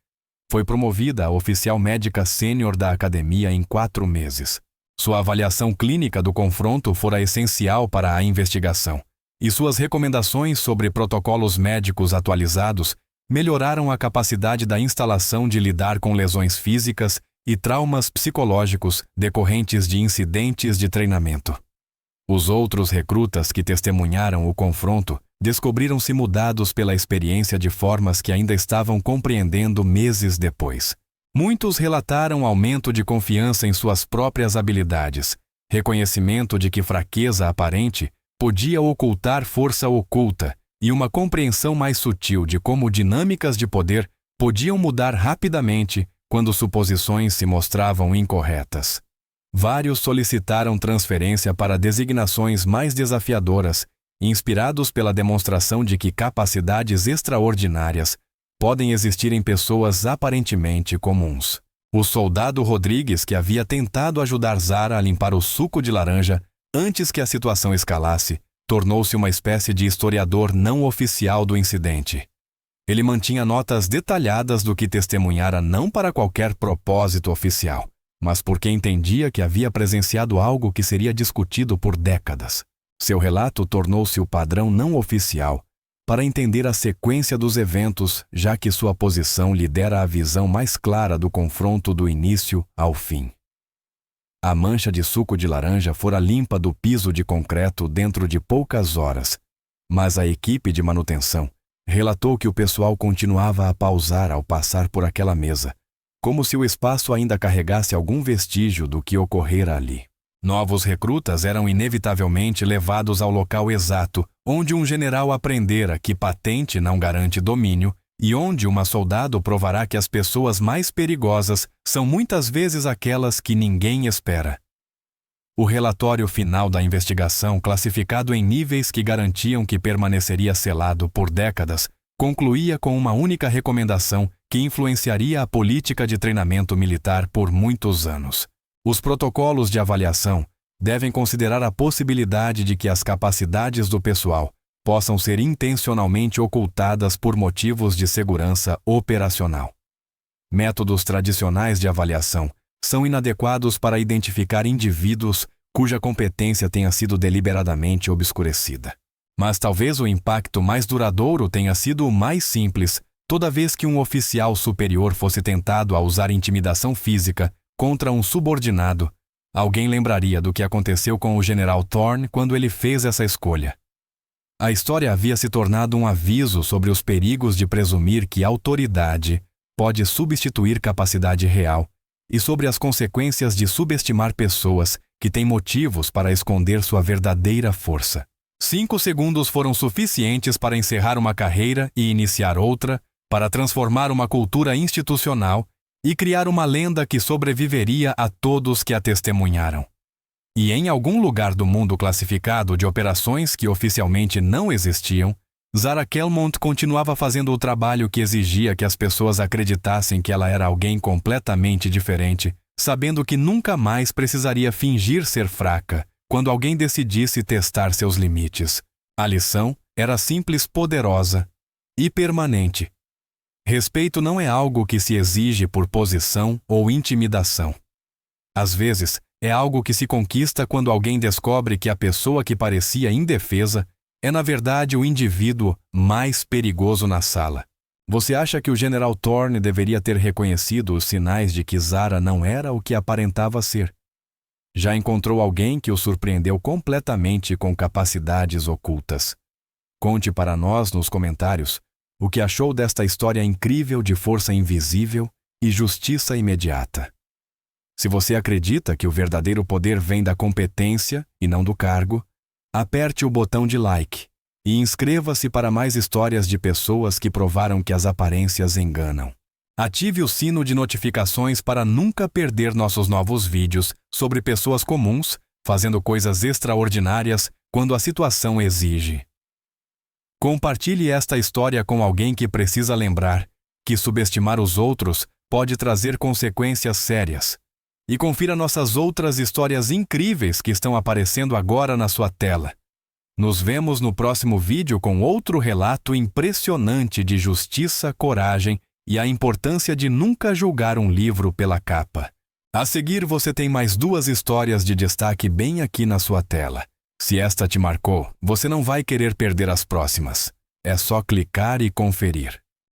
foi promovida a oficial médica sênior da academia em 4 meses. Sua avaliação clínica do confronto fora essencial para a investigação, e suas recomendações sobre protocolos médicos atualizados melhoraram a capacidade da instalação de lidar com lesões físicas e traumas psicológicos decorrentes de incidentes de treinamento. Os outros recrutas que testemunharam o confronto descobriram-se mudados pela experiência de formas que ainda estavam compreendendo meses depois. Muitos relataram aumento de confiança em suas próprias habilidades, reconhecimento de que fraqueza aparente podia ocultar força oculta e uma compreensão mais sutil de como dinâmicas de poder podiam mudar rapidamente quando suposições se mostravam incorretas. Vários solicitaram transferência para designações mais desafiadoras, inspirados pela demonstração de que capacidades extraordinárias podem existir em pessoas aparentemente comuns. O soldado Rodrigues, que havia tentado ajudar Zara a limpar o suco de laranja antes que a situação escalasse, tornou-se uma espécie de historiador não oficial do incidente. Ele mantinha notas detalhadas do que testemunhara não para qualquer propósito oficial, mas porque entendia que havia presenciado algo que seria discutido por décadas. Seu relato tornou-se o padrão não oficial para entender a sequência dos eventos, já que sua posição lhe dera a visão mais clara do confronto do início ao fim. A mancha de suco de laranja fora limpa do piso de concreto dentro de poucas horas, mas a equipe de manutenção relatou que o pessoal continuava a pausar ao passar por aquela mesa, como se o espaço ainda carregasse algum vestígio do que ocorrera ali. Novos recrutas eram inevitavelmente levados ao local exato onde um general aprendera que patente não garante domínio e onde uma soldado provará que as pessoas mais perigosas são muitas vezes aquelas que ninguém espera. O relatório final da investigação, classificado em níveis que garantiam que permaneceria selado por décadas, concluía com uma única recomendação que influenciaria a política de treinamento militar por muitos anos. Os protocolos de avaliação devem considerar a possibilidade de que as capacidades do pessoal possam ser intencionalmente ocultadas por motivos de segurança operacional. Métodos tradicionais de avaliação são inadequados para identificar indivíduos cuja competência tenha sido deliberadamente obscurecida. Mas talvez o impacto mais duradouro tenha sido o mais simples, toda vez que um oficial superior fosse tentado a usar intimidação física contra um subordinado, alguém lembraria do que aconteceu com o general Thorne quando ele fez essa escolha. A história havia se tornado um aviso sobre os perigos de presumir que autoridade pode substituir capacidade real e sobre as consequências de subestimar pessoas que têm motivos para esconder sua verdadeira força. 5 segundos foram suficientes para encerrar uma carreira e iniciar outra, para transformar uma cultura institucional e criar uma lenda que sobreviveria a todos que a testemunharam. E em algum lugar do mundo classificado de operações que oficialmente não existiam, Zara Kelmont continuava fazendo o trabalho que exigia que as pessoas acreditassem que ela era alguém completamente diferente, sabendo que nunca mais precisaria fingir ser fraca quando alguém decidisse testar seus limites. A lição era simples, poderosa e permanente. Respeito não é algo que se exige por posição ou intimidação. Às vezes, É algo que se conquista quando alguém descobre que a pessoa que parecia indefesa é, na verdade, o indivíduo mais perigoso na sala. Você acha que o General Thorne deveria ter reconhecido os sinais de que Zara não era o que aparentava ser? Já encontrou alguém que o surpreendeu completamente com capacidades ocultas? Conte para nós nos comentários o que achou desta história incrível de força invisível e justiça imediata. Se você acredita que o verdadeiro poder vem da competência e não do cargo, aperte o botão de like e inscreva-se para mais histórias de pessoas que provaram que as aparências enganam. Ative o sino de notificações para nunca perder nossos novos vídeos sobre pessoas comuns fazendo coisas extraordinárias quando a situação exige. Compartilhe esta história com alguém que precisa lembrar que subestimar os outros pode trazer consequências sérias. E confira nossas outras histórias incríveis que estão aparecendo agora na sua tela. Nos vemos no próximo vídeo com outro relato impressionante de justiça, coragem e a importância de nunca julgar um livro pela capa. A seguir, você tem mais 2 histórias de destaque bem aqui na sua tela. Se esta te marcou, você não vai querer perder as próximas. É só clicar e conferir.